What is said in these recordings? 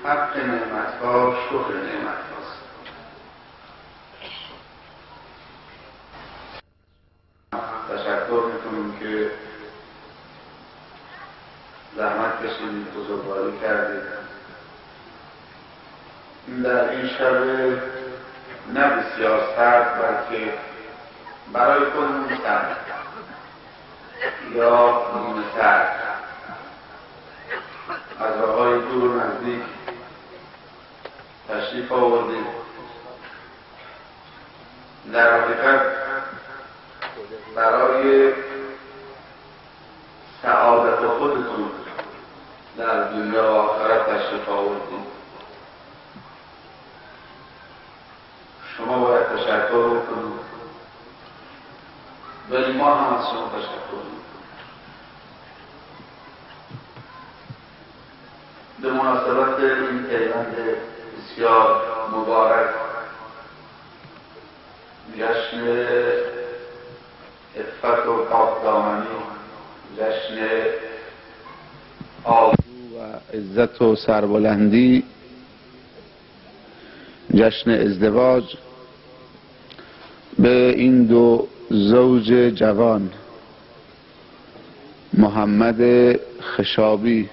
حق نعمت‌ها شکر نعمت‌هاست. تشکر میکنیم که زحمت کشیدید، بزرگواری کردید. در این شب نه بسیار سرد، بلکه برای خودمون سرد یا نیمه سرد، از راه‌های دور و نزدیک تشریف آوردید. در حقیقت برای سعادت خودتون در دنیا و آخرت تشریف آوردید. شما باید تشکر بکنید، ولی ما هم از شما تشکر می‌کنیم. به مناسبت این پیوند بسیار مبارک، جشن عفت و پاکدامنی، جشن آرزو و عزت و سربلندی، جشن ازدواج به این دو زوج جوان، محمد خشابی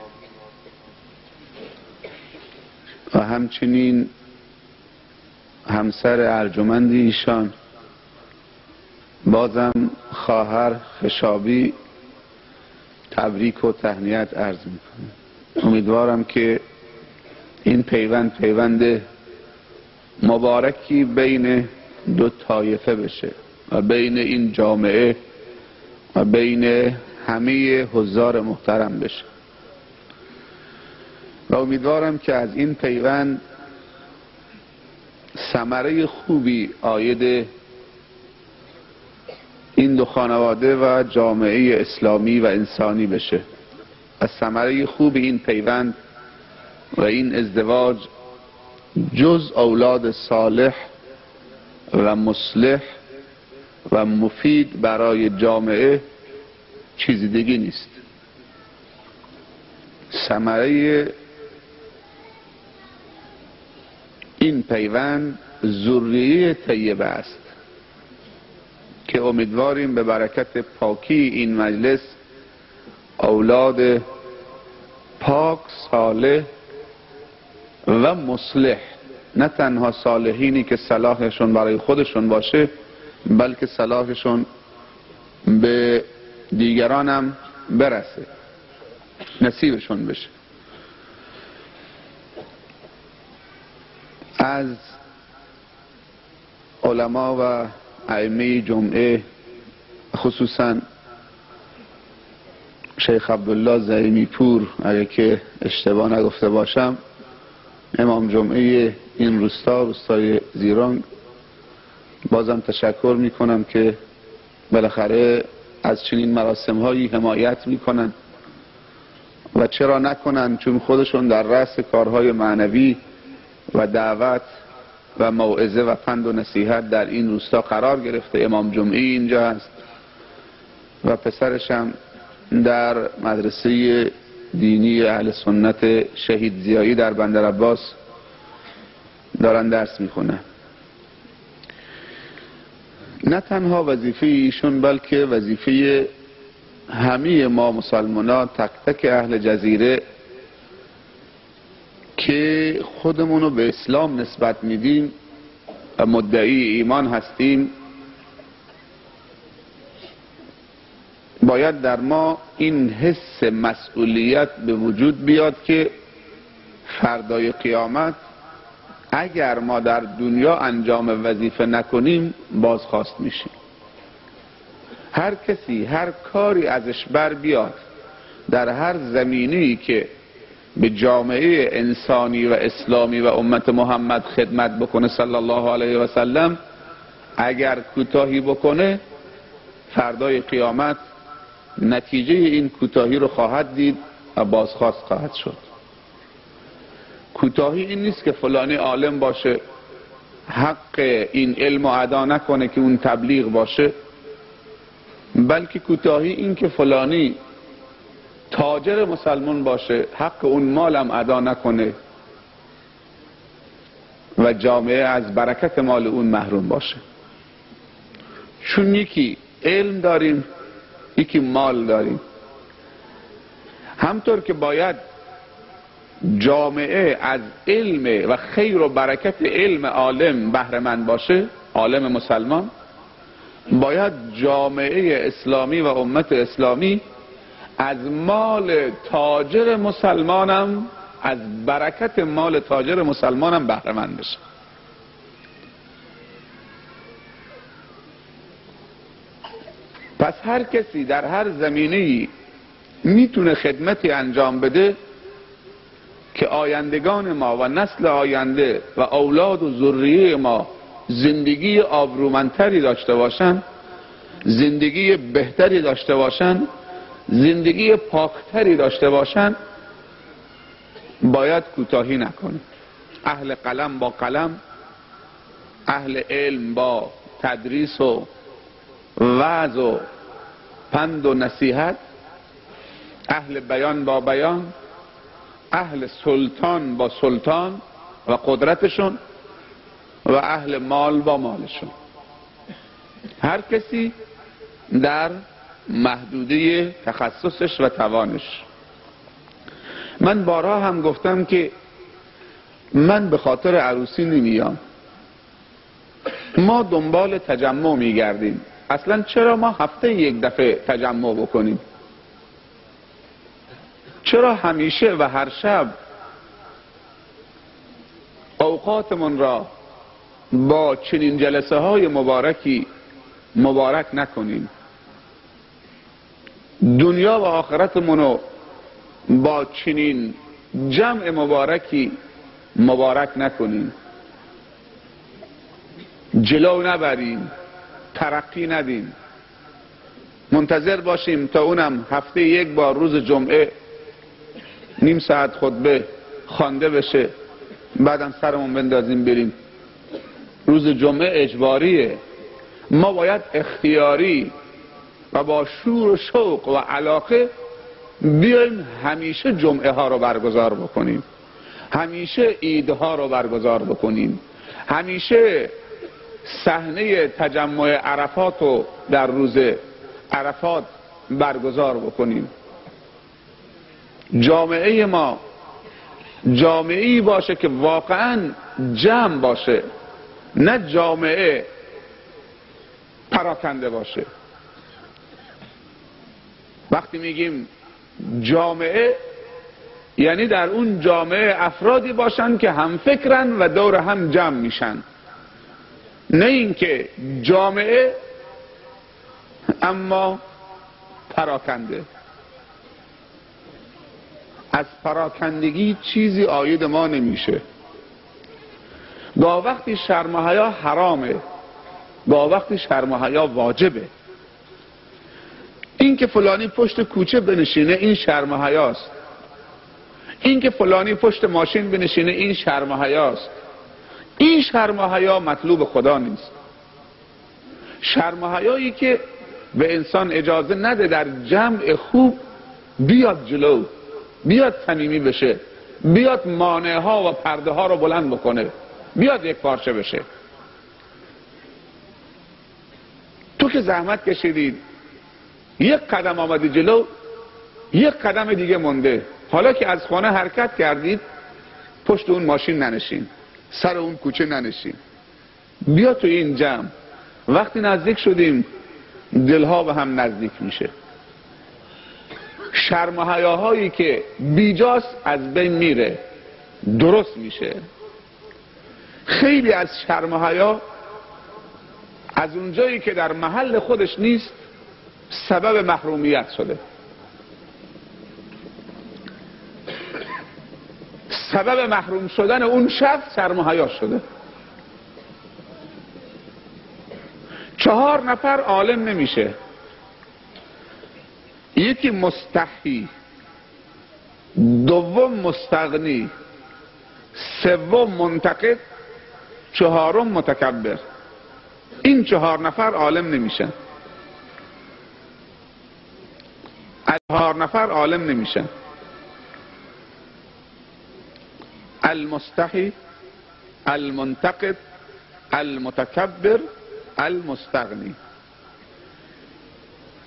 و همچنین همسر ارجمند ایشان، بازم خواهر خشابی، تبریک و تهنیت عرض میکنم. امیدوارم که این پیوند مبارکی بین دو طایفه بشه و بین این جامعه و بین همه حضار محترم بشه و امیدوارم که از این پیوند ثمره خوبی عاید این دو خانواده و جامعه اسلامی و انسانی بشه. از ثمره خوب این پیوند و این ازدواج جز اولاد صالح و مصلح و مفید برای جامعه چیزی دیگه نیست. ثمره این پیوند ذریه طیبه است که امیدواریم به برکت پاکی این مجلس اولاد پاک، صالح و مصلح، نه تنها صالحینی که صلاحشون برای خودشون باشه بلکه صلاحشون به دیگران هم برسه، نصیبشون بشه. از علما و ائمه جمعه، خصوصا شیخ عبدالله زعیمی پور، اگه که اشتباه نگفته باشم، امام جمعه این روستای زیرانگ، بازم تشکر میکنم که بالاخره از چنین مراسم هایی حمایت میکنن و چرا نکنن، چون خودشون در رأس کارهای معنوی و دعوت و موعظه و پند و نصیحت در این روستا قرار گرفته. امام جمعه اینجا هست و پسرش هم در مدرسه دینی اهل سنت شهید ضیایی در بندر عباس دارن درس میخونن. نه تنها وظیفه ایشون بلکه وظیفه همه ما مسلمانان، تک تک اهل جزیره که خودمونو به اسلام نسبت میدیم و مدعی ایمان هستیم، باید در ما این حس مسئولیت به وجود بیاد که فردای قیامت اگر ما در دنیا انجام وظیفه نکنیم بازخواست میشیم. هر کسی هر کاری ازش بر بیاد در هر زمینه‌ای که به جامعه انسانی و اسلامی و امت محمد خدمت بکنه صلی الله علیه و سلم، اگر کوتاهی بکنه فردای قیامت نتیجه این کوتاهی رو خواهد دید و بازخواست خواهد شد. کوتاهی این نیست که فلانی عالم باشه حق این علم رو ادا نکنه که اون تبلیغ باشه، بلکه کوتاهی این که فلانی تاجر مسلمان باشه حق اون مالم ادا نکنه و جامعه از برکت مال اون محروم باشه. چون یکی علم داریم، یکی مال داریم. همطور که باید جامعه از علم و خیر و برکت علم عالم بهره مند باشه، عالم مسلمان، باید جامعه اسلامی و امت اسلامی از مال تاجر مسلمانم، از برکت مال تاجر مسلمانم بهره مند بشه. پس هر کسی در هر زمینه‌ای میتونه خدمتی انجام بده که آیندگان ما و نسل آینده و اولاد و ذریه ما زندگی آبرومندتری داشته باشن، زندگی بهتری داشته باشن، زندگی پاکتری داشته باشن، باید کوتاهی نکنیم. اهل قلم با قلم، اهل علم با تدریس و وعظ و پند و نصیحت، اهل بیان با بیان، اهل سلطان با سلطان و قدرتشون، و اهل مال با مالشون، هر کسی در محدوده تخصصش و توانش. من بارها هم گفتم که من به خاطر عروسی نمیام، ما دنبال تجمع میگردیم. اصلا چرا ما هفته یک دفعه تجمع بکنیم؟ چرا همیشه و هر شب اوقاتمون را با چنین جلسه های مبارکی مبارک نکنیم؟ دنیا و آخرتمون رو با چنین جمع مبارکی مبارک نکنیم؟ جلو نبریم، ترقی ندیم، منتظر باشیم تا اونم هفته یک بار روز جمعه نیم ساعت خطبه خوانده بشه، بعدم سرمون بندازیم بریم؟ روز جمعه اجباریه. ما باید اختیاری و با شور و شوق و علاقه بیایم همیشه جمعه ها رو برگزار بکنیم، همیشه عیدها رو برگزار بکنیم، همیشه صحنه تجمع عرفات رو در روز عرفات برگزار بکنیم. جامعه ما جامعه‌ای باشه که واقعا جمع باشه، نه جامعه پراکنده باشه. وقتی میگیم جامعه، یعنی در اون جامعه افرادی باشن که هم فکرن و دور هم جمع میشن، نه اینکه جامعه اما پراکنده. از پراکندگی چیزی عاید ما نمیشه. گاه وقتی شرم و حیا حرامه، گاه وقتی شرم و حیا واجبه. این که فلانی پشت کوچه بنشینه این شرم و حیاست، این که فلانی پشت ماشین بنشینه این شرم و حیاست. این شرم و حیا مطلوب خدا نیست. شرم و حیایی که به انسان اجازه نده در جمع خوب بیاد جلو، بیاد صمیمی بشه، بیاد مانع ها و پرده ها رو بلند بکنه، بیاد یک پارچه بشه. تو که زحمت کشیدید، یک قدم آمدی جلو، یک قدم دیگه مونده. حالا که از خانه حرکت کردید، پشت اون ماشین ننشین، سر اون کوچه ننشین، بیا تو این جمع. وقتی نزدیک شدیم دلها به هم نزدیک میشه. شرم و حیاهایی که بیجاست از بین میره، درست میشه. خیلی از شرم و حیا از اونجایی که در محل خودش نیست سبب محرومیت شده، سبب محروم شدن اون شخص شرم و حیا شده. 4 نفر عالم نمیشه، یکی مستحی، دوم مستغنی، سوم منتقد، 4م متکبر. این 4 نفر عالم نمیشن. 4 نفر عالم نمیشن. المستحی، المنتقد، المتکبر، المستغنی.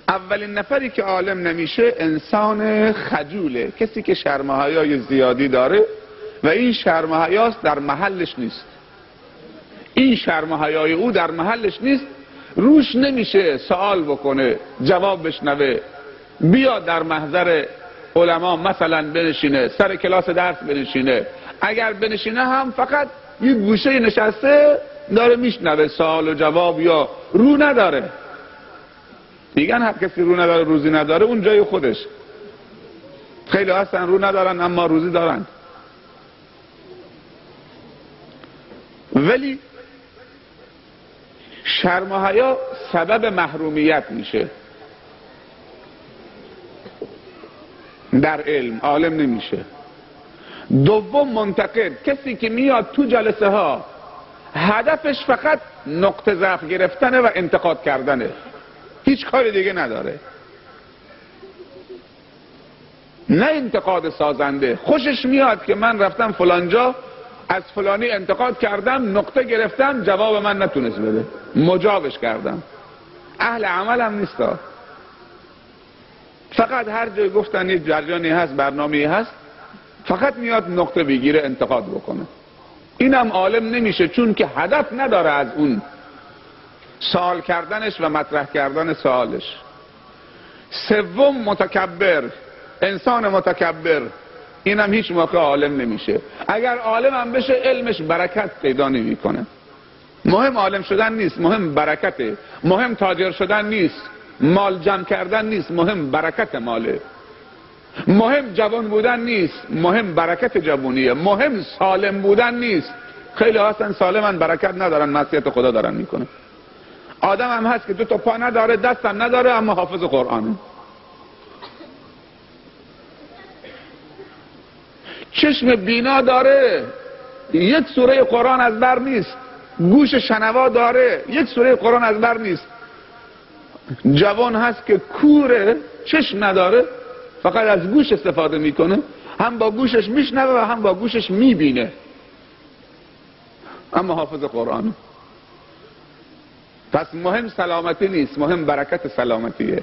اولین نفری که عالم نمیشه انسان خجوله، کسی که شرم و حیای زیادی داره و این شرم و حیاست در محلش نیست. این شرم و حیای او در محلش نیست، روش نمیشه سوال بکنه، جواب بشنوه، بیا در محضر علما مثلا بنشینه، سر کلاس درس بنشینه، اگر بنشینه هم فقط یه گوشه نشسته داره میشنوه سوال و جواب، یا رو نداره. میگن هر کسی رو نداره روزی نداره، اون جای خودش. خیلی هستن رو ندارن اما روزی دارن. ولی شرم و حیا سبب محرومیت میشه در علم، عالم نمیشه. دوم منتقد، کسی که میاد تو جلسه ها هدفش فقط نقطه ضعف گرفتنه و انتقاد کردنه، هیچ کاری دیگه نداره. نه انتقاد سازنده، خوشش میاد که من رفتم فلانجا از فلانی انتقاد کردم، نقطه گرفتم، جواب من نتونست بده، مجابش کردم. اهل عمل هم نیستا، فقط هر جای گفتن یه جریانی هست، برنامه‌ای هست، فقط میاد نقطه بگیره، انتقاد بکنه. اینم عالم نمیشه، چون که هدف نداره از اون سوال کردنش و مطرح کردن سوالش. سوم متکبر، انسان متکبر، اینم هیچ موقع عالم نمیشه. اگر عالم هم بشه علمش برکت پیدا نمیکنه. مهم عالم شدن نیست، مهم برکته. مهم تاجر شدن نیست، مال جمع کردن نیست، مهم برکت ماله. مهم جوان بودن نیست، مهم برکت جوانیه. مهم سالم بودن نیست، خیلی هستن سالمن برکت ندارن، معصیت خدا دارن میکنه. آدم هم هست که دو تا پا نداره، دست هم نداره، اما حافظ قرآنه. چشم بینا داره، یک سوره قرآن از بر نیست. گوش شنوا داره، یک سوره قرآن از بر نیست. جوان هست که کوره، چشم نداره، فقط از گوش استفاده میکنه، هم با گوشش میشنوه و هم با گوشش میبینه، اما حافظ قرآن. پس مهم سلامتی نیست، مهم برکت سلامتیه.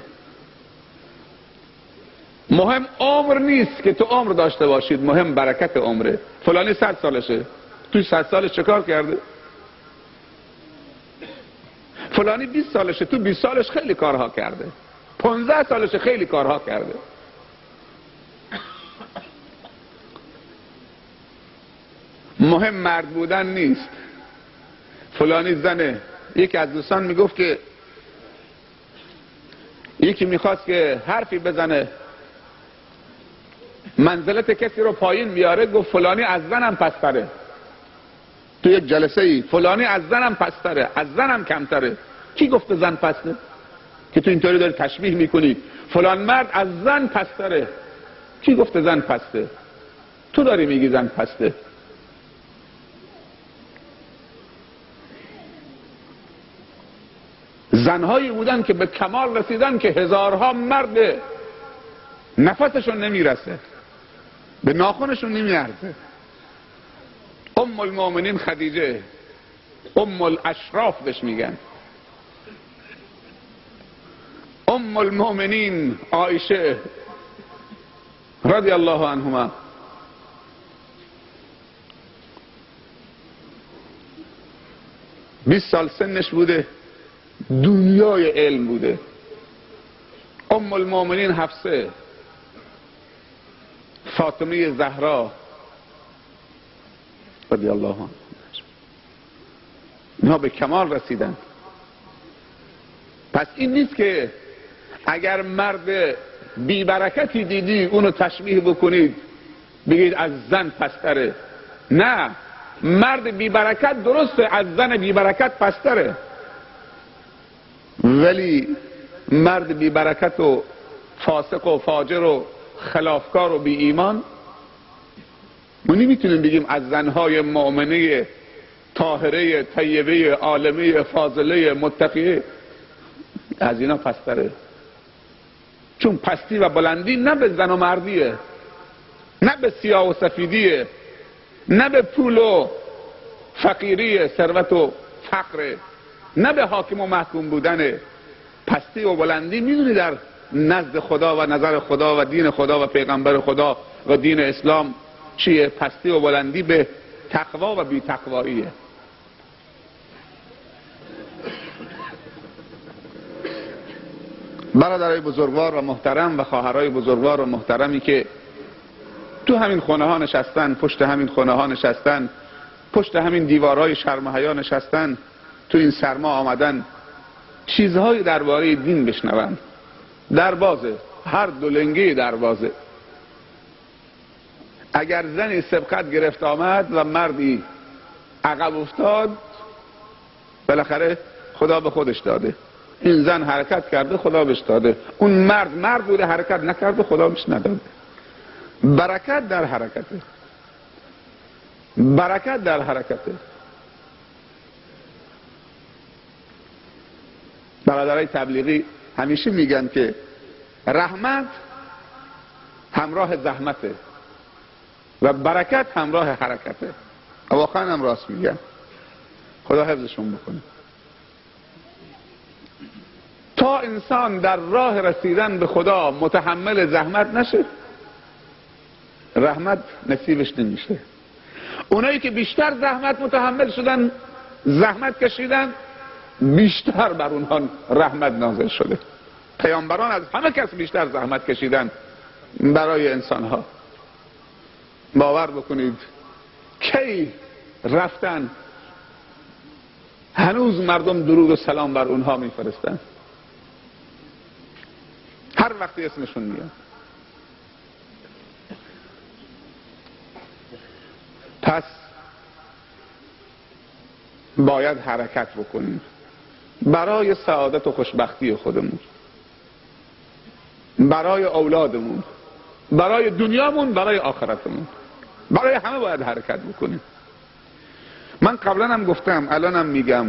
مهم عمر نیست که تو عمر داشته باشید، مهم برکت عمره. فلانی 100 سالشه، تو 100 سالش چه کار کرده؟ فلانی 20 سالشه، تو 20 سالش خیلی کارها کرده. 15 سالشه، خیلی کارها کرده. مهم مرد بودن نیست. فلانی زنه. یکی از دوستان میگفت که یکی میخواست که حرفی بزنه، منزلت کسی رو پایین بیاره، گفت فلانی از زنم پستره. تو یک جلسه ای فلانی از زنم پستره، از زنم کمتره. کی گفت زن پسته؟ که تو اینطوری داری تشبیه میکنی فلان مرد از زن پستره. کی گفت زن پسته؟ تو داری میگی زن پسته. زنهایی بودن که به کمال رسیدن که هزارها مرد نفسشون نمیرسه، به ناخنشون نمیارزه. ام المؤمنین خدیجه، ام الاشراف بهش میگن، ام المؤمنین عایشه رضی الله عنهما، 20 سال سنش بوده، دنیای علم بوده. ام المؤمنین حفصه، فاطمه زهرا رضی الله عنها، اینها به کمال رسیدن. پس این نیست که اگر مرد بی برکتی دیدی اونو تشبیه بکنید بگید از زن پستره. نه، مرد بی برکت درسته از زن بی برکت پستره، ولی مرد بی برکت و فاسق و فاجر و خلافکار و بی ایمان ما نمیتونیم بگیم از زنهای مؤمنه طاهره طیبه عالمه فاضله متقیه از اینا پستره. چون پستی و بلندی نه به زن و مردیه، نه به سیاه و سفیدیه، نه به پول و فقیری، ثروت و فقر، نه به حاکم و محکوم بودن. پستی و بلندی میدونی در نزد خدا و نظر خدا و دین خدا و پیغمبر خدا و دین اسلام چیه؟ پستی و بلندی به تقوا و بی تقواییه. برادرای بزرگوار و محترم و خواهرای بزرگوار و محترمی که تو همین خونه ها نشستن، پشت همین خونه ها نشستن، پشت همین دیوارهای شرم و حیا نشستن، تو این سرما آمدن چیزهایی درباره دین بشنون. دروازه، هر دو لنگه دروازه. اگر زنی سبقت گرفت آمد و مردی عقب افتاد، بالاخره خدا به خودش داده. این زن حرکت کرده، خدا بهش داده. اون مرد بوده حرکت نکرده، خدا بهش نداده. برکت در حرکته، برکت در حرکته. برادرای تبلیغی همیشه میگن که رحمت همراه زحمته و برکت همراه حرکته. واقعا هم راست میگن. خدا حفظشون بکنه. تا انسان در راه رسیدن به خدا متحمل زحمت نشه، رحمت نصیبش نمیشه. اونایی که بیشتر زحمت متحمل شدن، زحمت کشیدن، بیشتر بر اونها رحمت نازل شده. پیامبران از همه کس بیشتر زحمت کشیدن برای انسانها. باور بکنید کی رفتن هنوز مردم درود و سلام بر اونها میفرستن، هر وقتی اسمشون میاد. پس باید حرکت بکنیم برای سعادت و خوشبختی خودمون، برای اولادمون، برای دنیامون، برای آخرتمون، برای همه باید حرکت بکنیم. من قبلا هم گفتم، الانم میگم،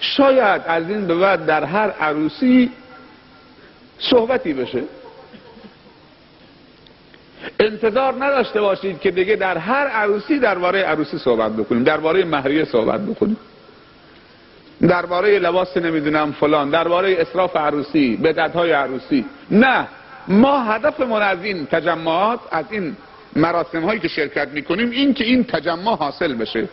شاید از این به بعد در هر عروسی صحبتی بشه. انتظار نداشته باشید که دیگه در هر عروسی درباره عروسی صحبت بکنیم، درباره مهریه صحبت بکنیم، درباره لباس نمیدونم فلان، درباره اسراف عروسی، بدعت‌های عروسی. نه، ما هدفمون از این تجمعات، از این مراسم هایی که شرکت میکنیم، این که این تجمع حاصل بشه.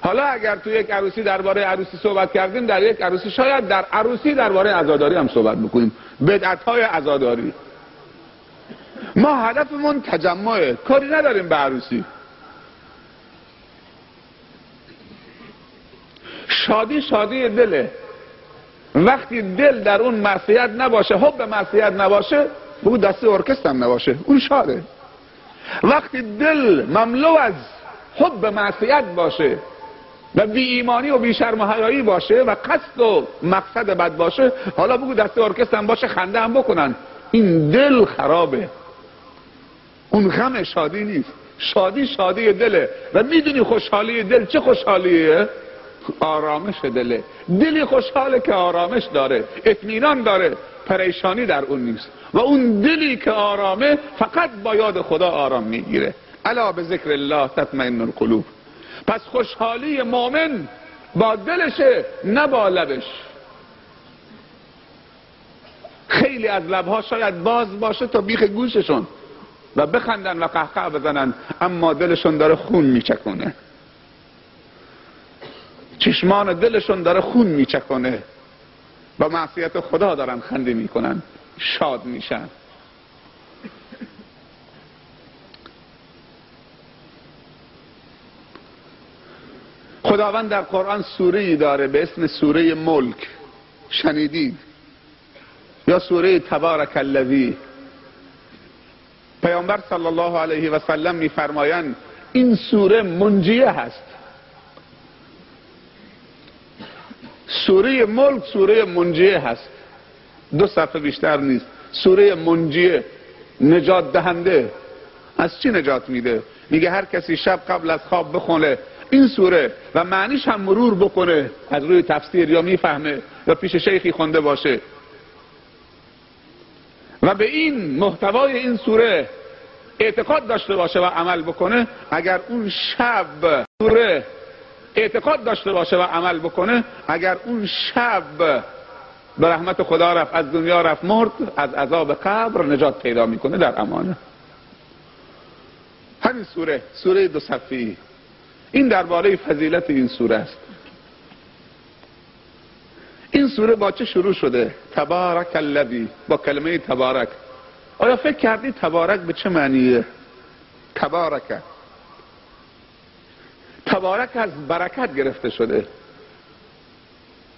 حالا اگر تو یک عروسی درباره عروسی صحبت کردیم، در یک عروسی شاید در عروسی درباره عزاداری هم صحبت بکنیم، بدعت‌های عزاداری. ما هدفمون تجمعه، کاری نداریم به عروسی. شادی شادی دله. وقتی دل در اون معصیت نباشه، حب معصیت نباشه، بگو دست ارکستر هم نباشه، اون شاده. وقتی دل مملو از حب معصیت باشه و بی ایمانی و بی شرم و حیایی باشه و قصد و مقصد بد باشه، حالا بگو دست ارکستر هم باشه، خنده هم بکنن، این دل خرابه. اون غم شادی نیست، شادی شادی دله. و میدونی خوشحالی دل چه خوشحالیه؟ آرامش دله. دلی خوشحاله که آرامش داره، اطمینان داره، پریشانی در اون نیست. و اون دلی که آرامه فقط با یاد خدا آرام میگیره. الا به ذکر الله تطمئن القلوب. پس خوشحالی مؤمن با دلشه، نه با لبش. خیلی از لبها شاید باز باشه تا بیخ گوششون و بخندن و قهقه بزنن، اما دلشون داره خون میچکونه. چشمان دلشون داره خون میچکونه، با معصیت خدا دارن خنده میکنن، شاد میشن. خداوند در قرآن سوره‌ای داره به اسم سوره ملک، شنیدید؟ یا سوره تبارک الذی. پیامبر صلی الله علیه و سلم میفرمایند این سوره منجیه هست. سوره ملک سوره منجیه هست، 2 صفحه بیشتر نیست. سوره منجیه، نجات دهنده. از چی نجات میده؟ میگه هر کسی شب قبل از خواب بخونه این سوره و معنیش هم مرور بکنه از روی تفسیر، یا میفهمه یا پیش شیخی خونده باشه، و به این محتوای این سوره اعتقاد داشته باشه و عمل بکنه، اگر اون شب سوره اعتقاد داشته باشه و عمل بکنه، اگر اون شب به رحمت خدا رفت، از دنیا رفت، مرد، از عذاب قبر نجات پیدا میکنه در امانه. همین سوره 2 صفحه‌ای، این درباره فضیلت این سوره است. این سوره با چه شروع شده؟ تبارک الذی، با کلمه تبارک. آیا فکر کردی تبارک به چه معنیه؟ تبارک از برکت گرفته شده.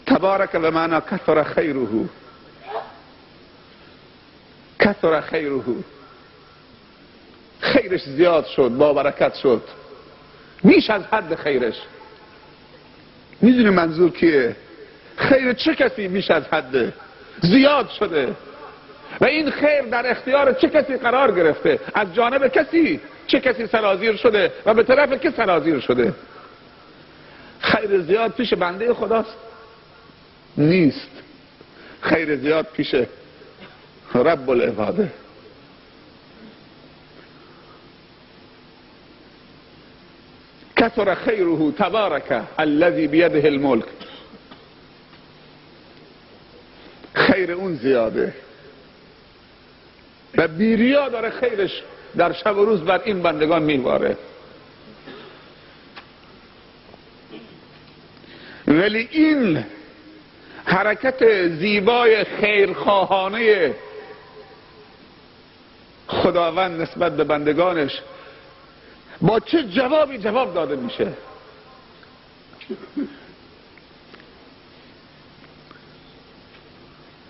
تبارک به معنی کثر خیره، کثر خیره، خیرش زیاد شد، با برکت شد، بیش از حد خیرش. میدونی منظور کیه؟ خیر چه کسی بیش از حد زیاد شده و این خیر در اختیار چه کسی قرار گرفته؟ از جانب کسی، چه کسی سرازیر شده و به طرف که سرازیر شده؟ خیر زیاد پیش بنده خداست؟ نیست. خیر زیاد پیش رب العباده. کثر خیره تبارک الذی بیده الملک. خیر اون زیاده و بیریا داره خیرش در شب و روز بر این بندگان میباره. ولی این حرکت زیبای خیرخواهانه خداوند نسبت به بندگانش با چه جوابی جواب داده میشه؟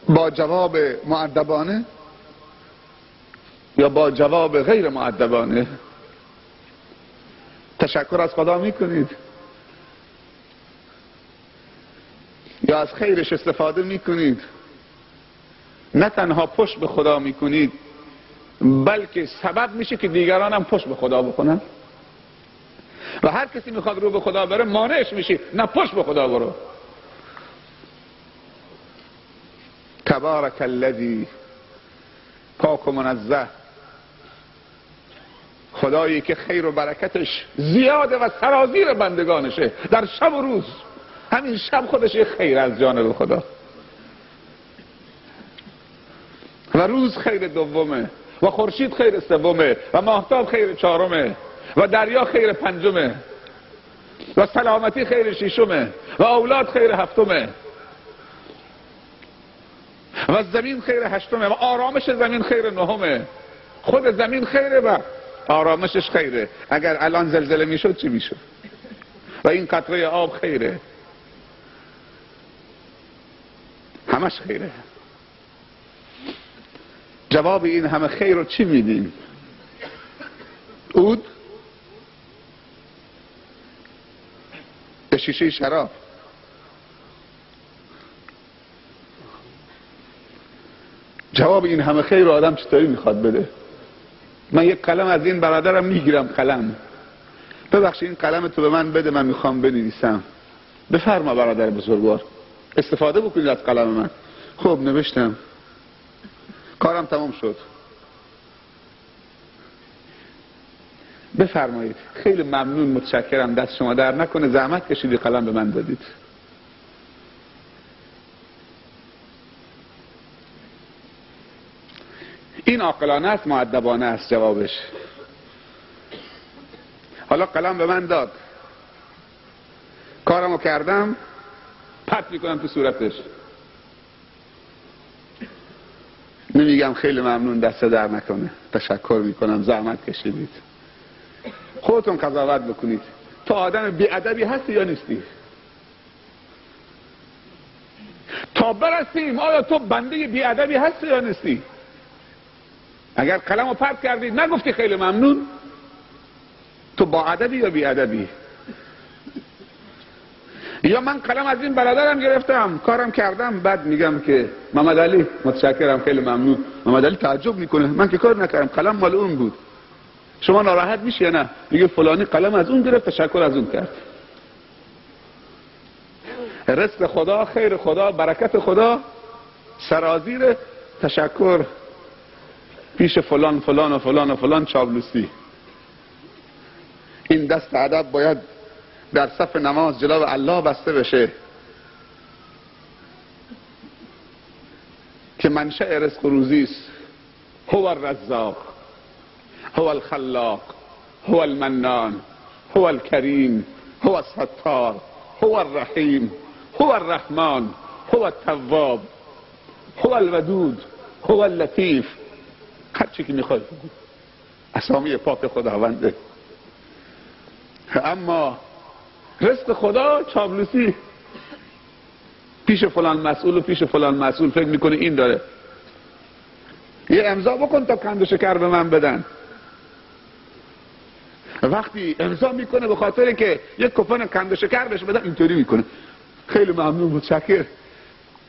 با جواب مؤدبانه یا با جواب غیر مؤدبانه؟ تشکر از خدا میکنید یا از خیرش استفاده میکنید؟ نه تنها پشت به خدا میکنید بلکه سبب میشه که دیگران هم پشت به خدا بکنن و هر کسی میخواد رو به خدا بره مانعش میشی، نه پشت به خدا برو. تبارک الذی، پاک و منزه، خدایی که خیر و برکتش زیاده و سرازیر بندگانشه در شب و روز. همین شب خودش یه خیر از جانب خدا و روز خیر دومه و خورشید خیر سومه و ماهتاب خیر چهارمه و دریا خیر پنجمه و سلامتی خیر ششمه و اولاد خیر هفتمه و زمین خیر هشتمه و آرامش زمین خیر نهمه. خود زمین خیره و آرامشش خیره. اگر الان زلزله میشد چی میشد؟ و این قطره آب خیره، همش خیره. جواب این همه خیر رو چی میدیم؟ عود به شیشه شراب. جواب این همه خیر رو آدم چطوری میخواد بده؟ من یک قلم از این برادرم میگیرم، قلم، ببخشید این قلم تو به من بده، من میخوام بنویسم. بفرما برادر بزرگوار، استفاده بکنید از قلم من. خب نوشتم، کارم تمام شد. بفرمایید. خیلی ممنون، متشکرم، دست شما در نکنه، زحمت کشیدی قلم به من دادید. این عاقلانه است، مؤدبانه است جوابش. حالا قلم به من داد، کارمو کردم، پرت میکنم تو صورتش. نمیگم خیلی ممنون، دست در نکنه، تشکر میکنم، زحمت کشیدید. خودتون قضاوت بکنید، تو آدم بی‌ادبی هستی یا نیستی؟ تا برسیم آیا تو بنده بی‌ادبی هستی یا نیستی؟ اگر قلمو پرت کردی نگفتی خیلی ممنون، تو با ادبی یا بی‌ادبی؟ یا من قلم از این برادرم گرفتم، کارم کردم، بعد میگم که محمد علی متشکرم، خیلی ممنون. محمد علی تعجب میکنه، من که کار نکردم، قلم مال اون بود. شما ناراحت میشی یا نه؟ میگه فلانی قلم از اون گرفت، تشکر از اون کرد. رزق خدا، خیر خدا، برکت خدا سرازیر تشکر پیش فلان فلان و فلان و فلان چابلوسی. این دست ادب باید در صف نماز جلو الله بسته بشه که منشأ رزق و روزی است. هو الرزاق، هو الخلاق، هو المنان، هو الكریم، هو الستار، هو الرحیم، هو الرحمن، هو التواب، هو الودود، هو اللطیف. هر چی که میخوای بگو، اسامی پاک خداونده. اما رزق خدا چابلوسی، پیش فلان مسئول و پیش فلان مسئول فکر میکنه این داره، یه امضا بکن تا قند و شکر به من بدن. وقتی امضا میکنه به خاطر که یک کوپن قند و شکر بهش بدن، اینطوری میکنه خیلی ممنون متشکر،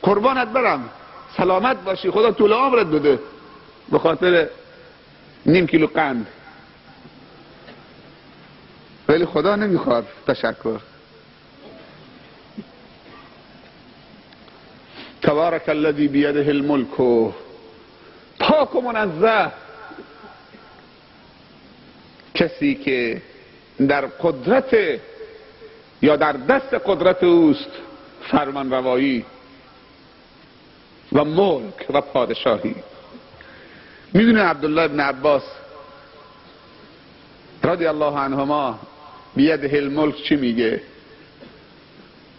قربانت برم، سلامت باشی، خدا طول عمرت بده، به خاطر نیم کیلو قند. ولی خدا نمیخواد تشکر. تبارک الذی بیده الملک، پاک و منزه کسی که در قدرت یا در دست قدرت اوست فرمان روایی و ملک و پادشاهی. میدونه عبدالله ابن عباس رضی الله عنهما بیده الملک چی میگه؟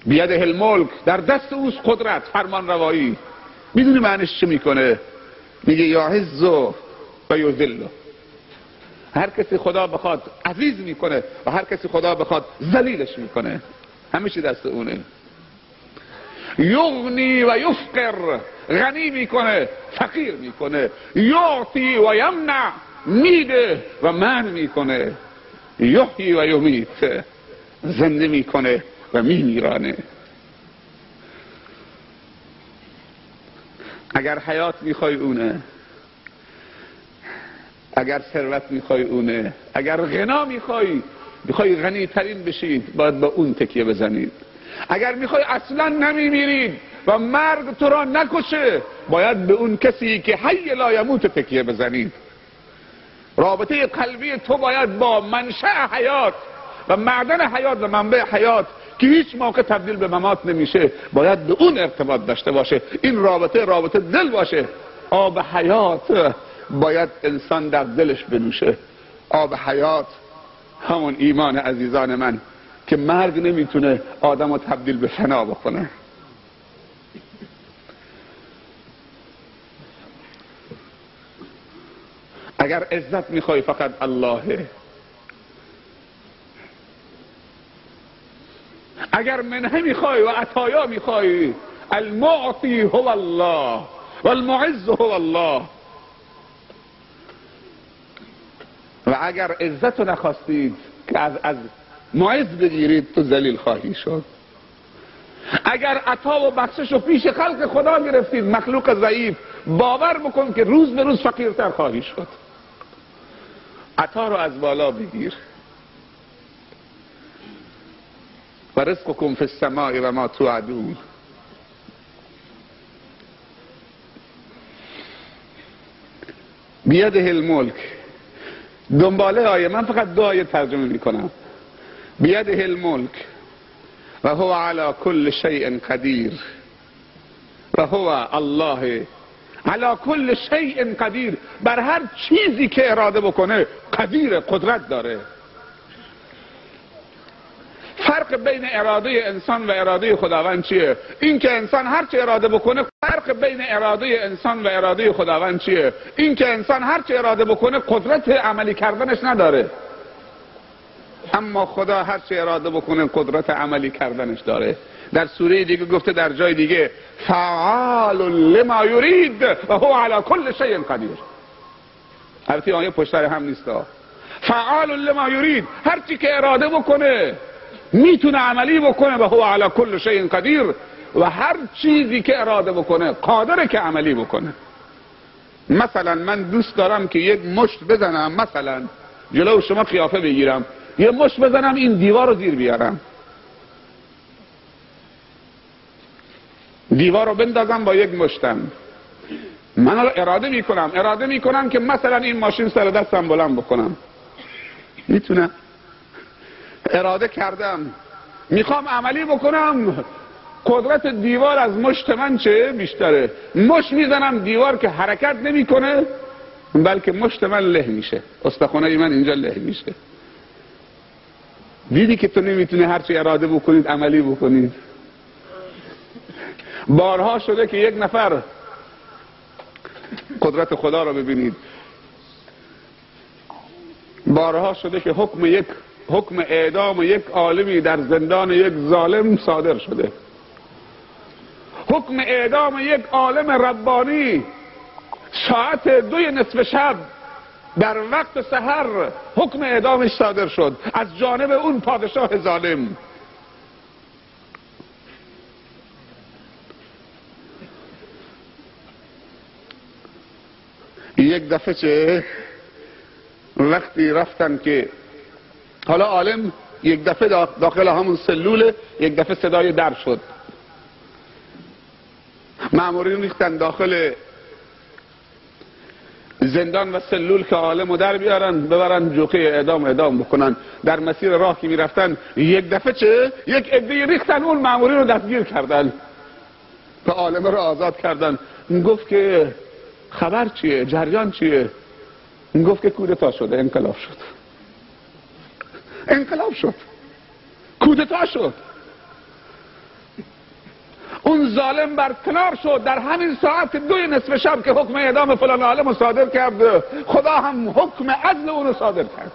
بیده الملک، در دست اوست قدرت، فرمان روایی. میدونی معنیش چی میکنه؟ میگه یعز و یذل. هر کسی خدا بخواد عزیز میکنه و هر کسی خدا بخواد ذلیلش میکنه. همیشه دست اونه. یغنی و یفقر، غنی میکنه فقیر میکنه. یعطی و یمنع، میده و منع میکنه. یحیی و یمیت، زنده میکنه و میمیرانه. اگر حیات میخوای اونه، اگر ثروت میخوای اونه، اگر غنا میخوای غنی ترین بشید، باید به اون تکیه بزنید. اگر میخوای اصلا نمیمیرید و مرگ تو را نکشه، باید به اون کسی که حی لا یموت تکیه بزنید. رابطه قلبی تو باید با منشأ حیات و معدن حیات و منبع حیات که هیچ موقع تبدیل به ممات نمیشه، باید به اون ارتباط داشته باشه. این رابطه دل باشه. آب حیات باید انسان در دلش بنوشه. آب حیات همون ایمان عزیزان من که مرگ نمیتونه آدم رو تبدیل به فنا بکنه. اگر عزت میخوای فقط اللهه. اگر منحه میخوای و عطایا میخوای، المعطی هو الله و المعز هو الله. و اگر عزت رو نخواستید که از معز بگیرید، تو ذلیل خواهی شد. اگر عطا و بخشش رو پیش خلق خدا گرفتید، مخلوق ضعیف، باور بکن که روز به روز فقیرتر خواهی شد. عطا رو از بالا بگیر. و رزقکم فی السماء و ما توعدون. بیده الملک. دنباله آیه، من فقط دو آیه ترجمه میکنم. بیده الملک و هو علی کل شیء قدیر. و هو الله علی کل شیء قدیر، بر هر چیزی که اراده بکنه قدیر، قدرت داره. فرق بین اراده انسان و اراده خداوند چیه؟ این که انسان هر چه اراده بکنه. فرق بین اراده انسان و اراده خداوند چیه؟ این که انسان هر چه اراده بکنه قدرت عملی کردنش نداره، اما خدا هر چه اراده بکنه قدرت عملی کردنش داره. در سوره دیگه گفته، در جای دیگه فعال لما یرید و هو علی کل شیء قدیر. البته آیه پشت سر هم نیست. فعال لما یرید، هر چی که اراده بکنه میتونه عملی بکنه. و هو علی کل شیء قدیر، و هر چیزی که اراده بکنه قادره که عملی بکنه. مثلا من دوست دارم که یک مشت بزنم، مثلا جلو شما قیافه بگیرم، یه مشت بزنم این دیوار رو زیر بیارم، دیوار رو بندازم با یک مشتم. من اراده میکنم که مثلا این ماشین سر دستم بلند بکنم. میتونم. اراده کردم میخوام عملی بکنم، قدرت دیوار از مشت من چه بیشتره. مشت میزنم دیوار که حرکت نمیکنه، بلکه مشت من له میشه، استخوانای من اینجا له میشه. دیدی که تو نمیتونی هرچی اراده بکنید عملی بکنید. بارها شده که یک نفر، قدرت خدا رو ببینید، بارها شده که حکم اعدام یک عالمی در زندان یک ظالم صادر شده. حکم اعدام یک عالم ربانی ساعت 2 شب در وقت سحر حکم اعدامش صادر شد از جانب اون پادشاه ظالم. یک دفعه چه وقتی رفتن که حالا عالم یک دفعه داخل همون سلول، یک دفعه صدای در شد، مامورین ریختن داخل زندان و سلول که عالمو در بیارن ببرن جوقه اعدام بکنن. در مسیر راه که میرفتن یک دفعه چه یک عده ریختن اون مامورین رو دستگیر کردن و عالم رو آزاد کردن. گفت که خبر چیه؟ جریان چیه؟ گفت که کودتا شده، انقلاب شد. انقلاب شد، کودتا شد. اون ظالم برکنار شد در همین ساعت 2 شب که حکم اعدام فلان عالم رو صادر کرد، خدا هم حکم عدل اون رو صادر کرد.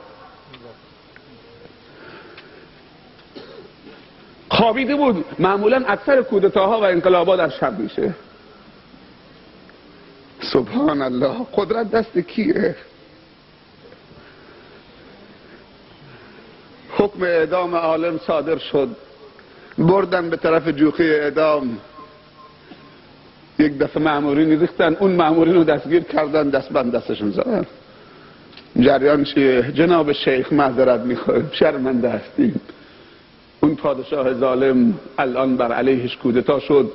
خوابیده بود. معمولا اکثر کودتاها و انقلابات در شب میشه. سبحان الله، قدرت دست کیه؟ حکم اعدام عالم صادر شد، بردن به طرف جوخه اعدام. یک دفعه مامورین ریختن اون مامورین رو دستگیر کردن، دستبند دستشون زدن. جریان چیه؟ جناب شیخ معذرت میخوایم، شرمنده هستیم، اون پادشاه ظالم الان بر علیهش کودتا شد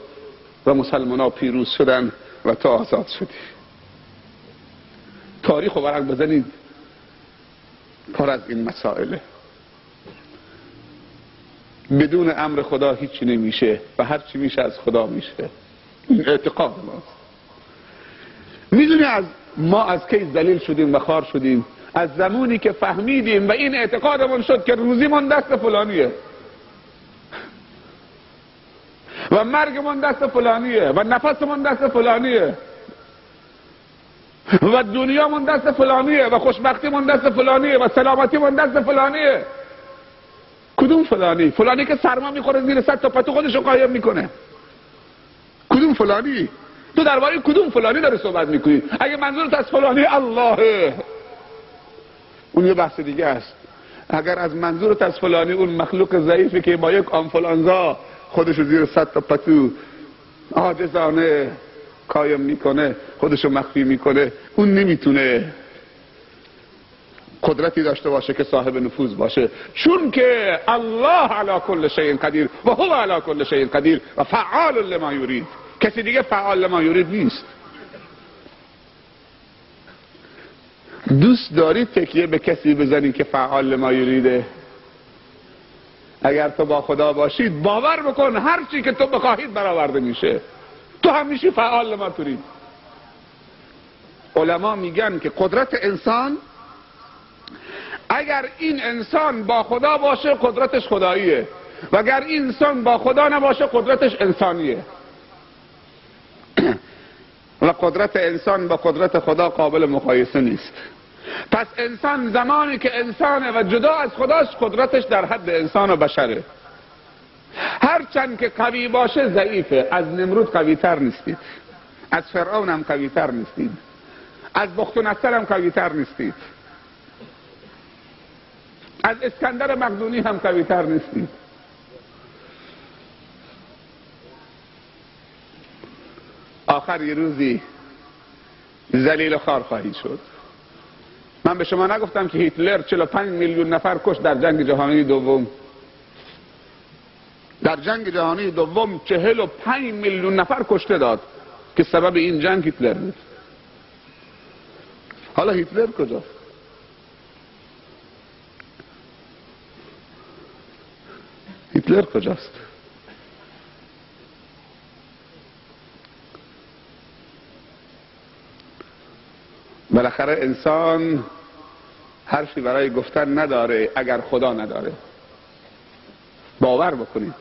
و مسلمان ها پیروز شدن و تا آزاد شدی. تاریخ رو ورق بزنید، پر از این مسائله. بدون امر خدا هیچی نمیشه و هر چی میشه از خدا میشه. این اعتقاد ماست. میدونی ما از کی ذلیل شدیم و خوار شدیم؟ از زمانی که فهمیدیم و این اعتقادمون شد که روزیمون دست فلانیه و مرگمون دست فلانیه و نفسمون دست فلانیه و دنیامون دست فلانیه و خوشبختیمون دست فلانیه و سلامتیمون دست فلانیه. کدوم فلانی؟ فلانی که سرما میخوره زیر 100 تا پتو خودشو قایم میکنه. کدوم فلانی؟ تو درباره کدوم فلانی داری صحبت میکنی؟ اگه منظورت از فلانی الله، اون یه بحث دیگه است. اگر از منظورت از فلانی اون مخلوق ضعیفی که با یک آنفولانزا خودشو زیر 100 تا پتو عاجزانه قایم میکنه، خودشو مخفی میکنه، اون نمیتونه قدرتی داشته باشه که صاحب نفوذ باشه، چون که الله علی کل شیء قدیر و هو علی کل شیء قدیر و فعال لما یرید. کسی دیگه فعال لما یرید نیست. دوست دارید تکیه به کسی بزنید که فعال لما یریده؟ اگر تو با خدا باشید باور بکن هر چی که تو بخواهید برآورده میشه. تو هم میشی فعال لما ترید. علما میگن که قدرت انسان، اگر این انسان با خدا باشه قدرتش خداییه و اگر این انسان با خدا نباشه قدرتش انسانیه. و قدرت انسان با قدرت خدا قابل مقایسه نیست. پس انسان زمانی که انسانه و جدا از خداست قدرتش در حد انسان و بشره. هرچند که قوی باشه ضعیفه. از نمرود قوی تر نیستید، از فرعون هم قوی تر نیستید، از بخت و نصر هم قوی تر نیستید، از اسکندر مقدونی هم قوی تر نیستید. آخر یه روزی ذلیل و خوار خواهید شد. من به شما نگفتم که هیتلر 45 میلیون نفر کشت در جنگ جهانی دوم؟ در جنگ جهانی دوم 45 میلیون نفر کشته داد که سبب این جنگ هیتلر بود. حالا هیتلر کجاست؟ هیتلر کجاست؟ بالاخره انسان حرفی برای گفتن نداره اگر خدا نداره. باور بکنید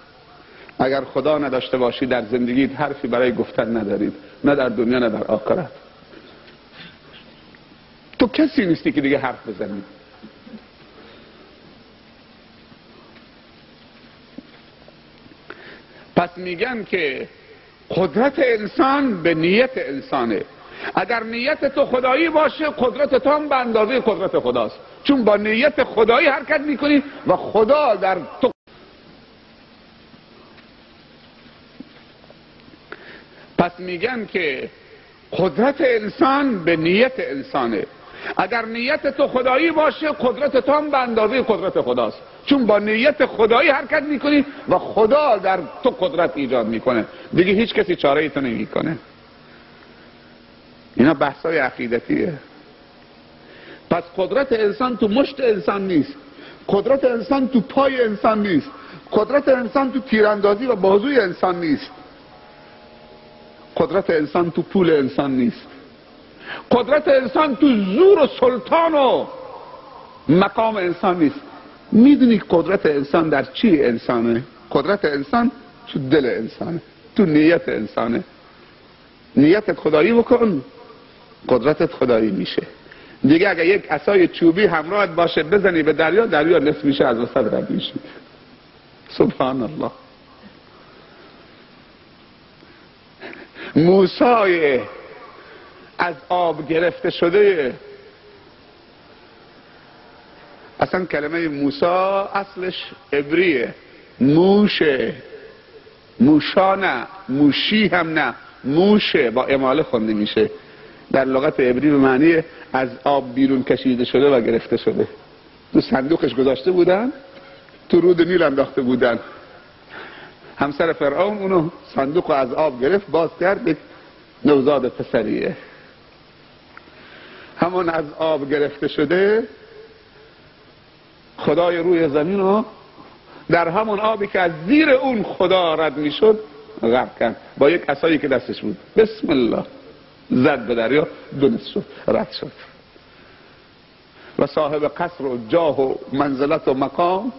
اگر خدا نداشته باشی در زندگیت حرفی برای گفتن ندارید، نه در دنیا نه در آخرت. تو کسی نیستی که دیگه حرف بزنی. پس میگن که قدرت انسان به نیت انسانه. اگر نیت تو خدایی باشه قدرت تو هم به اندازه قدرت خداست، چون با نیت خدایی حرکت میکنی و خدا در تو. پس میگن که قدرت انسان به نیت انسانه. اگر نیت تو خدایی باشه قدرت تو هم به اندازه قدرت خداست، چون با نیت خدایی حرکت میکنی و خدا در تو قدرت ایجاد میکنه. دیگه هیچ کسی چاره ای تو نمیکنه. اینا بحثای عقیدتیه. پس قدرت انسان تو مشت انسان نیست، قدرت انسان تو پای انسان نیست، قدرت انسان تو تیراندازی و بازوی انسان نیست، قدرت انسان تو پول انسان نیست، قدرت انسان تو زور و سلطان و مقام انسان نیست. میدونی قدرت انسان در چی انسانه؟ قدرت انسان تو دل انسانه، تو نیت انسانه. نیت خدایی بکن قدرتت خدایی میشه. دیگه اگه یک عصای چوبی همراهت باشه بزنی به دریا، دریا نصف میشه، از وسط رد میشه. سبحان الله. موسی از آب گرفته شده، اصلا کلمه موسی اصلش عبریه، موشه، موشا نه، موشی هم نه، موشه با اماله خونده میشه. در لغت عبری به معنی از آب بیرون کشیده شده و گرفته شده. تو صندوقش گذاشته بودن، تو رود نیل انداخته بودن. همسر فرعون اونو صندوق از آب گرفت، باز کرد، نوزاد پسریه. همون از آب گرفته شده خدای روی زمین رو در همون آبی که از زیر اون خدا رد میشد غرق کرد با یک عصایی که دستش بود. بسم الله زد به دریا، دو نصف شد، رد شد. و صاحب قصر و جاه و منزلت و مقام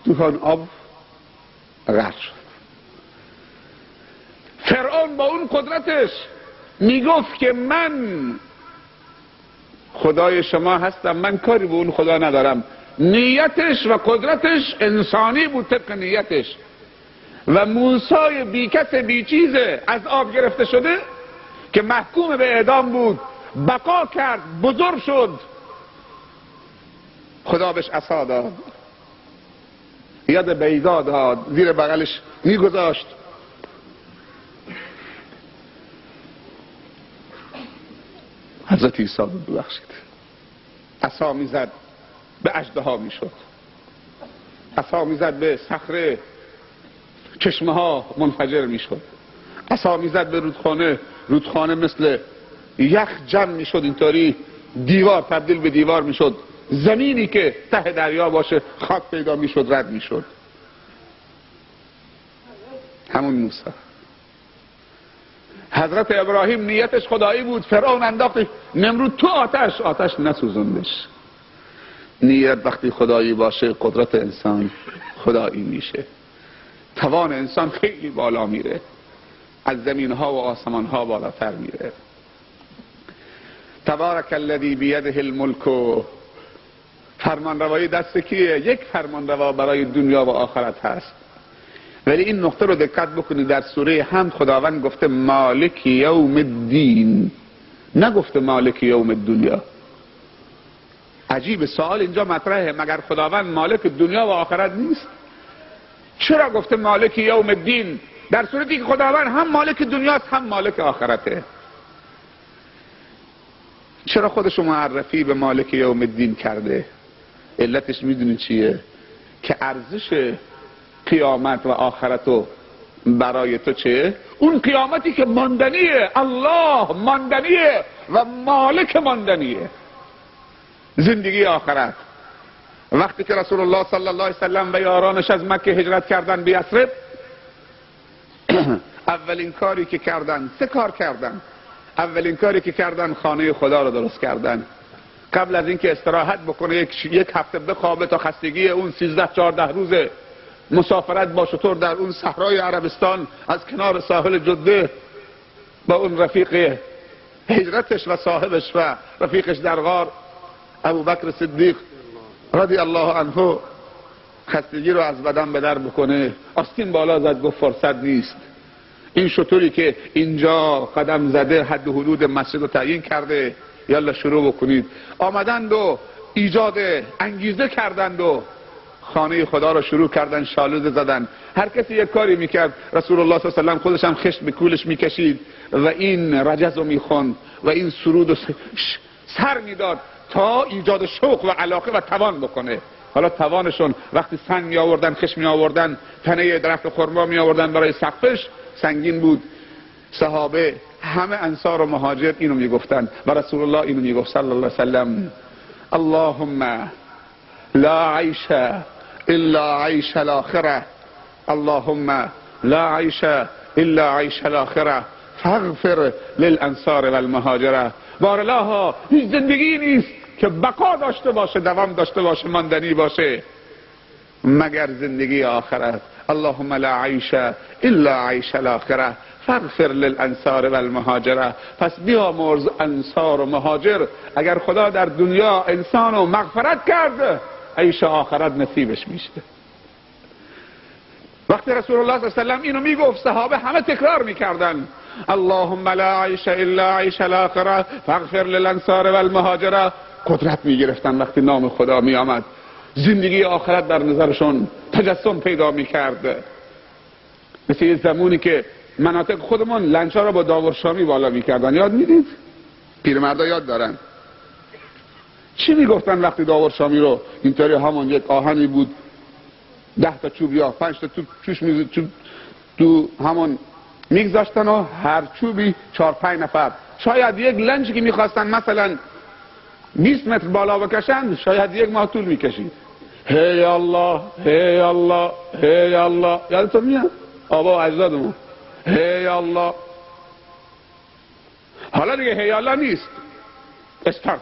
تو آن آب غرق شد. فرعون با اون قدرتش میگفت که من خدای شما هستم، من کاری به اون خدا ندارم. نیتش و قدرتش انسانی بود طبق نیتش. و موسی بیکس بیچیزه از آب گرفته شده که محکوم به اعدام بود، بقا کرد، بزرگ شد. خدا بهش عصا داد، ید بیضا داد، زیر بغلش میگذاشت. حضرت عیسی ببخشید، عصا میزد به اژدها میشد، عصا میزد به صخره، چشمه ها منفجر میشد، عصا میزد به رودخانه، رودخانه مثل یخ جمع میشد، اینطوری دیوار تبدیل به دیوار میشد، زمینی که ته دریا باشه خاک پیدا میشد، رد میشد. همون موسی. حضرت ابراهیم نیتش خدایی بود، فرعون انداختش، نمرود تو آتش، آتش نسوزندش. نیت وقتی خدایی باشه قدرت انسان خدایی میشه. توان انسان خیلی بالا میره، از زمین ها و آسمان ها بالاتر میره. تبارک الذی بیده الملک، فرمان روایی دست کیه؟ یک فرمان روا برای دنیا و آخرت هست. ولی این نقطه رو دقت بکنید، در سوره حمد خداوند گفته مالک یوم الدین، نگفته مالک یوم الدنیا. عجیب، سوال اینجا مطرحه، مگر خداوند مالک دنیا و آخرت نیست؟ چرا گفته مالک یوم الدین در صورتی که خداوند هم مالک دنیاست هم مالک آخرته؟ چرا خودشو معرفی به مالک یوم الدین کرده؟ علتش میدونی چیه؟ که ارزش قیامت و آخرتو برای تو چه؟ اون قیامتی که ماندنیه، الله ماندنیه و مالک ماندنیه. زندگی آخرت وقتی که رسول الله صلی الله علیه وسلم و یارانش از مکه هجرت کردن به یثرب، اولین کاری که کردن، 3 کار کردن. اولین کاری که کردن خانه خدا رو درست کردن. قبل از اینکه استراحت بکنه، یک هفته بخوابه تا خستگی اون 13-14 روز مسافرت با شتر در اون صحرای عربستان از کنار ساحل جده با اون رفیق هجرتش و صاحبش و رفیقش در غار ابوبکر صدیق رضی الله عنه، خستگی رو از بدن به در بکنه. آستین بالا زد، گفت فرصت نیست. این شطوری که اینجا قدم زده حد و حدود مسجد رو تعیین کرده، یالا شروع بکنید. آمدند و ایجاد انگیزه کردند و خانه خدا رو شروع کردن شالوده زدن. هر کسی یک کاری میکرد. رسول الله صلی الله علیه و سلم خودش هم خشت به کولش میکشید و این رجز رو میخوند و این سرود رو سر میداد تا ایجاد شوق و علاقه و توان بکنه. حالا توانشون وقتی سنگ می آوردن، خشت می آوردن، تنه درخت خرما می آوردن برای سقفش، سنگین بود. صحابه همه انصار و مهاجر اینو می گفتن و رسول الله اینو می گفت صلی الله علیه و سلم: اللهم لا عیش الا عیش الاخره، اللهم لا عیش الا عیش الاخره فاغفر للانصار والمهاجره. بارالله هیچ زندگی نیست که بقا داشته باشه، دوام داشته باشه، ماندنی باشه مگر زندگی آخرت. اللهم لا عیش الا عیش الاخره فاغفر للانصار والمهاجره. پس بیامرز انصار و مهاجر. اگر خدا در دنیا انسانو مغفرت کرد، عیش آخرت نصیبش میشه. وقتی رسول الله صلی الله علیه و سلم اینو میگفت، صحابه همه تکرار میکردن: اللهم لا عیش الا عیش الاخره فاغفر للانصار والمهاجره. قدرت میگرفتن وقتی نام خدا میآمد. زندگی آخرت در نظرشون تجسم پیدا میکرد. مثل یه زمانی که مناطق خودمون لنچا را با داور شامی بالا میکردن، یاد میدید؟ پیرمردا یاد دارن. چی میگفتن وقتی داور شامی رو اینطوری همون یک آهنی بود، 10 تا چوب یا 5 تا چوش تو همون میگذاشتن و هر چوبی 4-5 نفر، شاید یک لنچی که میخواستن مثلا 20 متر بالا بکشن، شاید 1 ماه طول میکشید. هی الله هی الله هی الله، یادتون میاد؟ آبا و اجدادمون هی الله. حالا دیگه هی الله نیست، استارت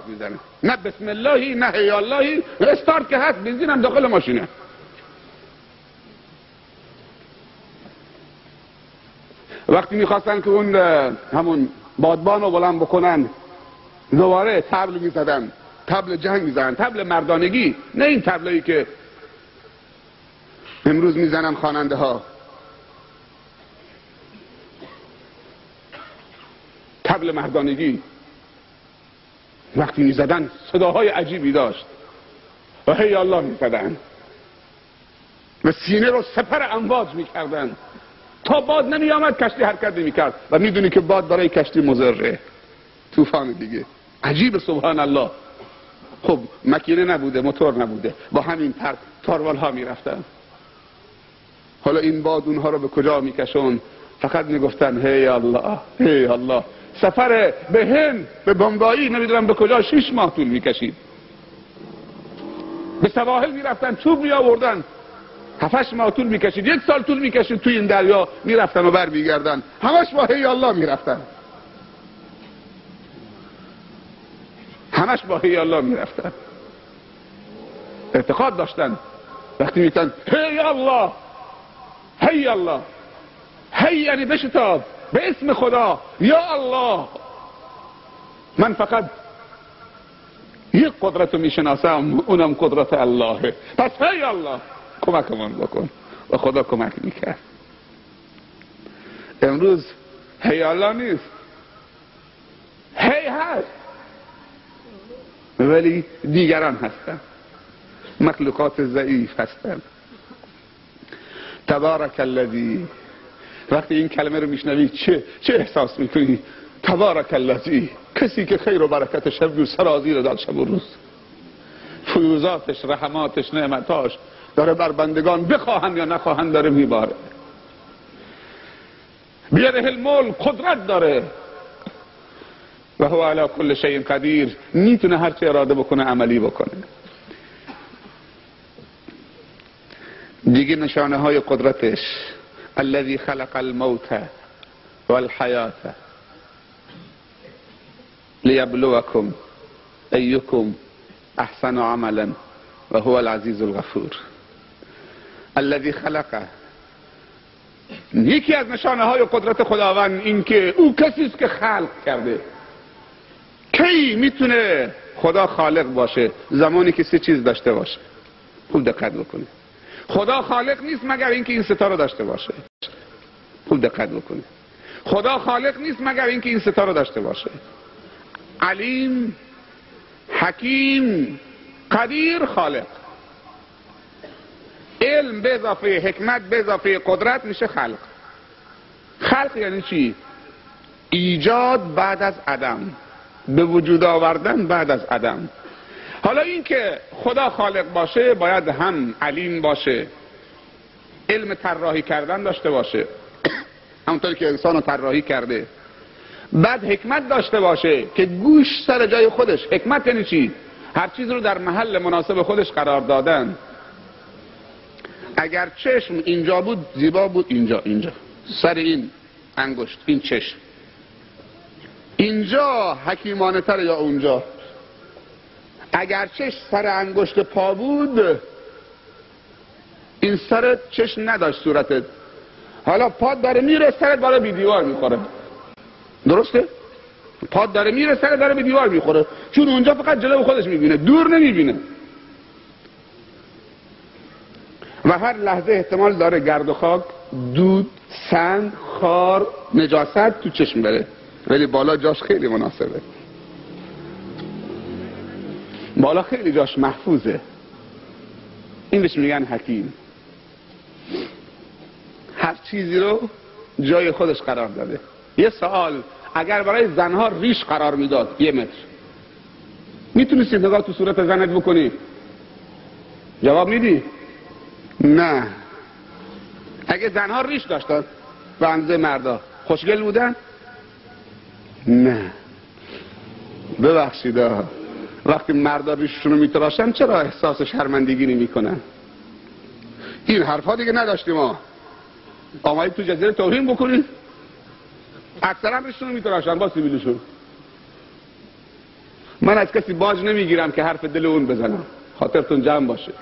میزنه. نه بسم اللهی نه هی اللهی، استارت که هست، بنزین هم داخل ماشینه. وقتی میخواستن که اون همون بادبان رو بلند بکنن، دوباره طبل میزدن، طبل جنگ میزدن، طبل مردانگی، نه این طبلایی که امروز میزنن خواننده ها. طبل مردانگی وقتی میزدن صداهای عجیبی داشت و هی الله میزدن و سینه رو سپر امواج میکردن تا باد نمی آمد، کشتی حرکت نمی کرد. و میدونی که باد برای کشتی مضره، طوفان دیگه. عجیب، سبحان الله. خب مکینه نبوده، موتور نبوده، با همین تاروال ها می رفتن. حالا این باد اونها رو به کجا می کشون؟ فقط می گفتن هی الله هی الله. سفر به هند، به بمبایی، نمیدونم به کجا، 6 ماه طول می کشید. به سواحل می رفتن، چوب می آوردن، 7-8 ماه طول میکشید، 1 سال طول میکشید توی این دریا میرفتن و بر میگردن، همش با هی الله میرفتن، همش با هی الله میرفتن. اعتقاد داشتن وقتی میگن هی الله هی الله، هی یعنی بشتاب به اسم خدا، یا الله من فقط یک قدرت رو میشناسم، اونم قدرت الله، پس هی الله کمکمون بکن. و خدا کمک میکرد. امروز هی الله نیست، هی هست ولی دیگران هستن، مخلوقات ضعیف هستن. تبارک الذی، وقتی این کلمه رو میشنوی چه احساس میکنی؟ تبارک الذی، کسی که خیر و برکت شب و سرازی رو داد شب و روز، فیوزاتش، رحماتش، نعمتاش داره بر بندگان بخواهن یا نخواهن داره میباره. بیاره الملک، قدرت داره. و هو علی کل شیء قدیر، میتونه هر چی اراده بکنه عملی بکنه. دیگه نشانه های قدرتش، الذی خلق الموت والحیات لیبلوکم ایکم احسن عملا و هو العزیز الغفور. الذی خلق، یکی از نشانه های قدرت خداوند این که او کسی است که خلق کرده. کی میتونه خدا خالق باشه؟ زمانی که سه چیز داشته باشه. خوب دقت بکنه. خدا خالق نیست مگر اینکه این ستا رو داشته باشه. خوب دقت بکنه. خدا خالق نیست مگر اینکه این ستا رو داشته باشه. علیم، حکیم، قدیر، خالق. علم به اضافه حکمت به اضافه قدرت میشه خلق. خلق یعنی چی؟ ایجاد بعد از عدم، به وجود آوردن بعد از عدم. حالا این که خدا خالق باشه باید هم علیم باشه، علم طراحی کردن داشته باشه همونطوری که انسان رو طراحی کرده. بعد حکمت داشته باشه که گوش سر جای خودش. حکمت یعنی چی؟ هر چیز رو در محل مناسب خودش قرار دادن. اگر چشم اینجا بود زیبا بود، اینجا سر این انگشت، این چشم اینجا حکیمانه تر یا اونجا. اگر چشم سر انگشت پا بود، این سر چشم نداشت صورتت، حالا پاد داره میره سرت داره بی دیوار میخوره. درسته؟ پاد داره میره سرت داره بی دیوار میخوره، چون اونجا فقط جلو خودش میبینه، دور نمیبینه و هر لحظه احتمال داره گرد و خاک، دود، سنگ، خار، نجاست تو چشم بره. ولی بالا جاش خیلی مناسبه، بالا خیلی جاش محفوظه. این بهش میگن حکیم. هر چیزی رو جای خودش قرار داده. یه سوال، اگر برای زنها ریش قرار میداد 1 متر، میتونستی نگاه تو صورت زنت بکنی؟ جواب میدی؟ نه. اگه زنها ریش داشتن به اندازه مردا، خوشگل بودن؟ نه. ببخشید وقتی مردا ریششون رو میتراشن چرا احساس شرمندگی نمیکنن؟ این حرفا دیگه نداشتیم ما. آمدید تو جزیره توهین بکنید؟ اکثرا ریششون رو میتراشن با سیبیلشون. من از کسی باج نمیگیرم که حرف دل اون بزنم، خاطرتون جمع باشه.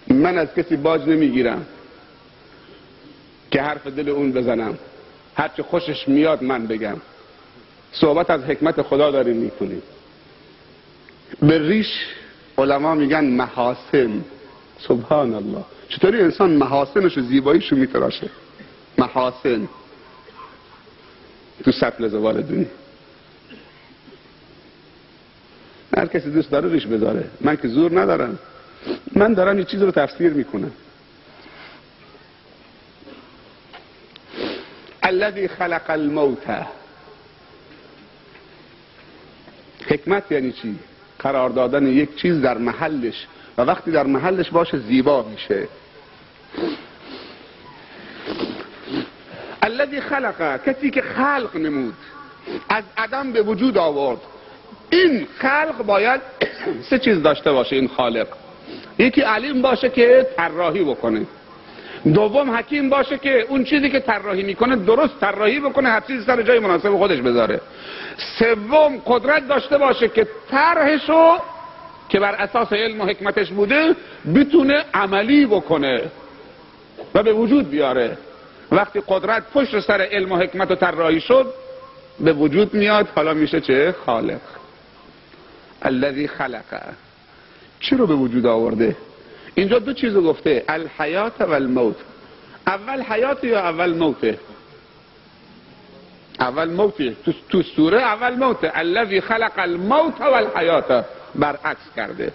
من از کسی باج نمیگیرم که حرف دل اون بزنم، هرچه خوشش میاد من بگم. صحبت از حکمت خدا داریم میکنیم. به ریش علما میگن محاسن. سبحان الله، چطوری انسان محاسنش و زیباییشو میتراشه؟ محاسن تو سطل زوال دونی. هر کسی دوست داره ریش بذاره، من که زور ندارم، من دارم یه چیز رو تفسیر میکنم. الذی خلق الموت. حکمت یعنی چی؟ قرار دادن یک چیز در محلش و وقتی در محلش باشه زیبا میشه. الذی خلق، کسی که خلق نمود، از عدم به وجود آورد. این خلق باید 3 چیز داشته باشه. این خالق یکی علیم باشه که طراحی بکنه، دوم حکیم باشه که اون چیزی که طراحی میکنه درست طراحی بکنه، هر چیزی سر جای مناسب خودش بذاره، سوم قدرت داشته باشه که طرحشو که بر اساس علم و حکمتش بوده بتونه عملی بکنه و به وجود بیاره. وقتی قدرت پشت سر علم و حکمت و طراحی شد به وجود میاد، حالا میشه چه؟ خالق. الذی خلق. چی رو به وجود آورده؟ اینجا 2 چیزو گفته، الحیات و الموت. اول حیات یا اول موته؟ اول موته. تو سوره اول موته. الذی خلق الموت و الحیات، برعکس کرده.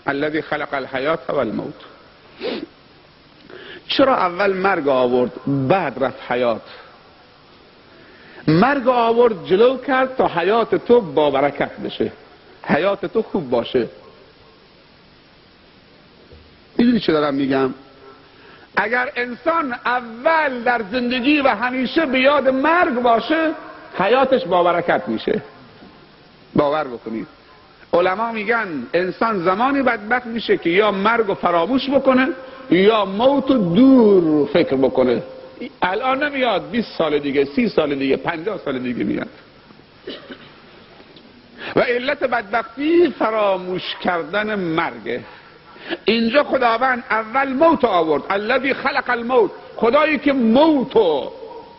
الذی خلق الحیات و الموت. چرا اول مرگ آورد بعد رفت حیات؟ مرگ آورد جلو کرد تا حیات تو با برکت بشه، حیات تو خوب باشه. میدونی چه دارم میگم؟ اگر انسان اول در زندگی و همیشه به یاد مرگ باشه، حیاتش با برکت میشه. باور بکنید. علما میگن انسان زمانی بدبخت میشه که یا مرگ رو فراموش بکنه یا موت رو دور فکر بکنه. الان نمیاد، 20 سال دیگه، 30 سال دیگه، 50 سال دیگه میاد. و علت بدبختی فراموش کردن مرگه. اینجا خداوند اول موت آورد، الذی خلق الموت، خدایی که موتو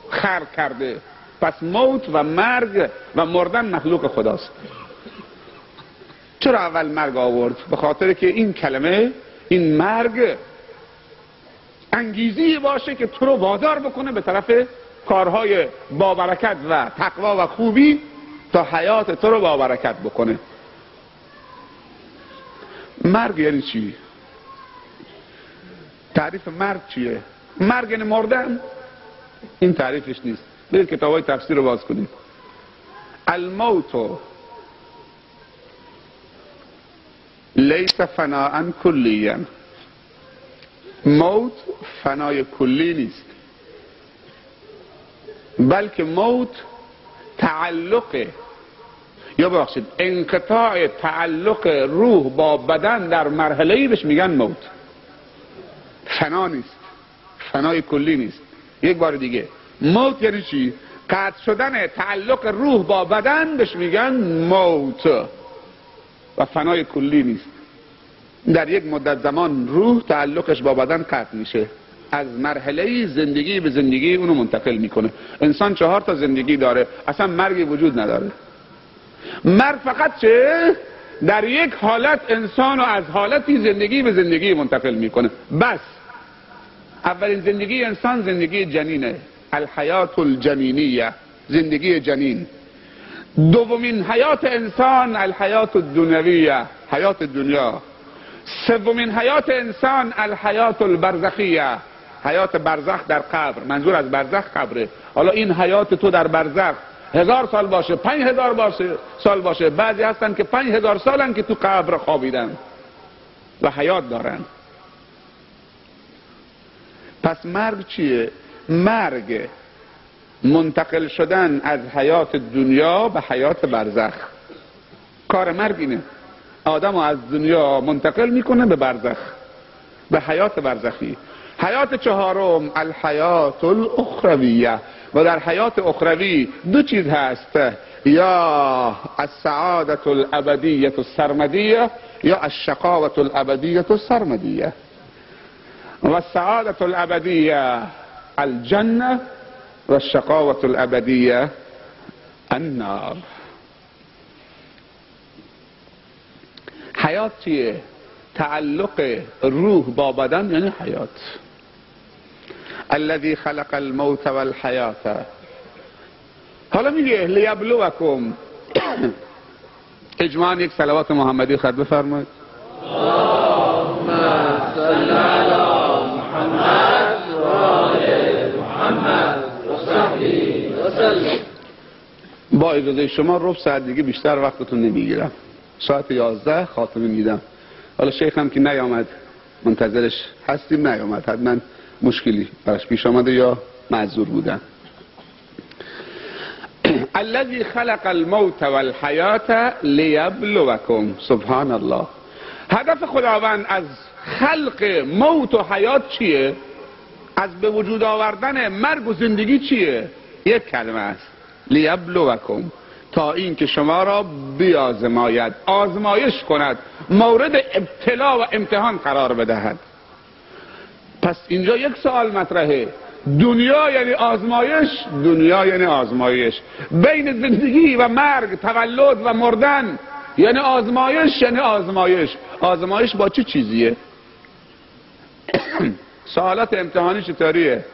خلق کرده. پس موت و مرگ و مردن مخلوق خداست. چرا اول مرگ آورد؟ به خاطر که این کلمه، این مرگ انگیزی باشه که تو رو وادار بکنه به طرف کارهای با برکت و تقوا و خوبی تا حیات تو رو با برکت بکنه. مرگ یعنی چی؟ تعریف مرگ چیه؟ مرگ یعنی مردن؟ این تعریفش نیست. برید کتابای تفسیر رو باز کنید. الموت لیس فناء کلیا، موت فنای کلی نیست، بلکه موت تعلق، یا ببخشید انقطاع تعلق روح با بدن در مرحله‌ای بهش میگن موت. فنا نیست، فنای کلی نیست. یک بار دیگه، موت یعنی چی؟ قطع شدن تعلق روح با بدن بهش میگن موت و فنای کلی نیست. در یک مدت زمان روح تعلقش با بدن قطع میشه، از مرحله زندگی به زندگی اونو منتقل میکنه. انسان 4 تا زندگی داره، اصلا مرگی وجود نداره. مرگ فقط چه؟ در یک حالت انسانو از حالتی زندگی به زندگی منتقل میکنه. بس اولین زندگی انسان زندگی جنینه، الحیات الجنینیه، زندگی جنین. دومین حیات انسان الحیات الدنیویه، حیات دنیا. سومین حیات انسان الحیات البرزخیه، حیات برزخ در قبر. منظور از برزخ قبره. حالا این حیات تو در برزخ 1000 سال باشه، 5000 سال باشه، بعضی هستن که 5000 سالن که تو قبر خوابیدن و حیات دارن. پس مرگ چیه؟ مرگ منتقل شدن از حیات دنیا به حیات برزخ. کار مرگ اینه، آدمو از دنیا منتقل میکنه به برزخ، به حیات برزخی. حیات چهارم الحیات الاخرویه، و در حیات اخروی 2 چیز هست، یا السعادت الابدیه السرمدیه یا الشقاوت الابدیه السرمدیه. و السعادت الابدیه الجنه و الشقاوت الابدیه النار. حیات چیه؟ تعلق روح با بدن یعنی حیات. الذي خلق الموت والحیات. حالا میگه لیبلوکم. اجماعاً یک صلوات محمدی خط بفرمایید. اللهم صل علی محمد و آل محمد و صحبه و سلم. با اجازه شما ربع ساعت دیگه بیشتر وقتتون نمیگیرم. ساعت 11 خاتمه میدم. حالا شیخ هم که نیامد، منتظرش هستیم، نیامد، حتما مشکلی براش پیش آمده یا معذور بودن. الذی خلق الموت والحیات لیبلوکم. سبحان الله. هدف خداوند از خلق موت و حیات چیه؟ از به وجود آوردن مرگ و زندگی چیه؟ یک کلمه است، لیبلوکم، تا این که شما را بیازماید، آزمایش کند، مورد ابتلا و امتحان قرار بدهد. پس اینجا یک سوال مطرحه، دنیا یعنی آزمایش، دنیا یعنی آزمایش. بین زندگی و مرگ، تولد و مردن یعنی آزمایش، یعنی آزمایش. آزمایش با چه چیزیه؟ سوالات امتحانی چطوریه؟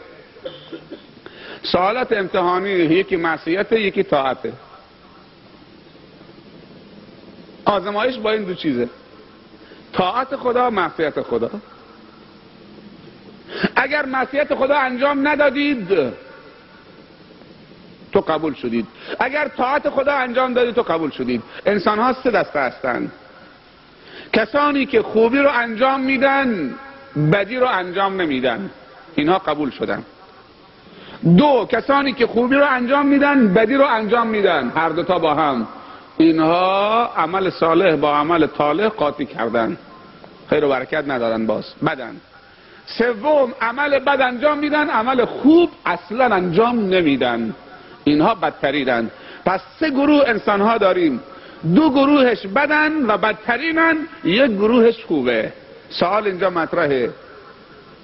سوالات امتحانی یکی معصیته، یکی طاعته. آزمایش با این 2 چیزه، طاعت خدا، معصیت خدا. اگر معصیت خدا انجام ندادید تو قبول شدید، اگر طاعت خدا انجام دادید تو قبول شدید. انسان ها 3 دسته هستند. کسانی که خوبی رو انجام میدن، بدی رو انجام نمیدن. اینها قبول شدن. دو، کسانی که خوبی رو انجام میدن بدی رو انجام میدن، هر دوتا با هم، اینها عمل صالح با عمل طالح قاطی کردن، خیر و برکت ندارن، باز بدن. سوم، عمل بد انجام میدن، عمل خوب اصلا انجام نمیدن، اینها بدترینن. پس سه گروه انسان ها داریم، دو گروهش بدن و بدترینن، یک گروهش خوبه. سوال اینجا مطرحه،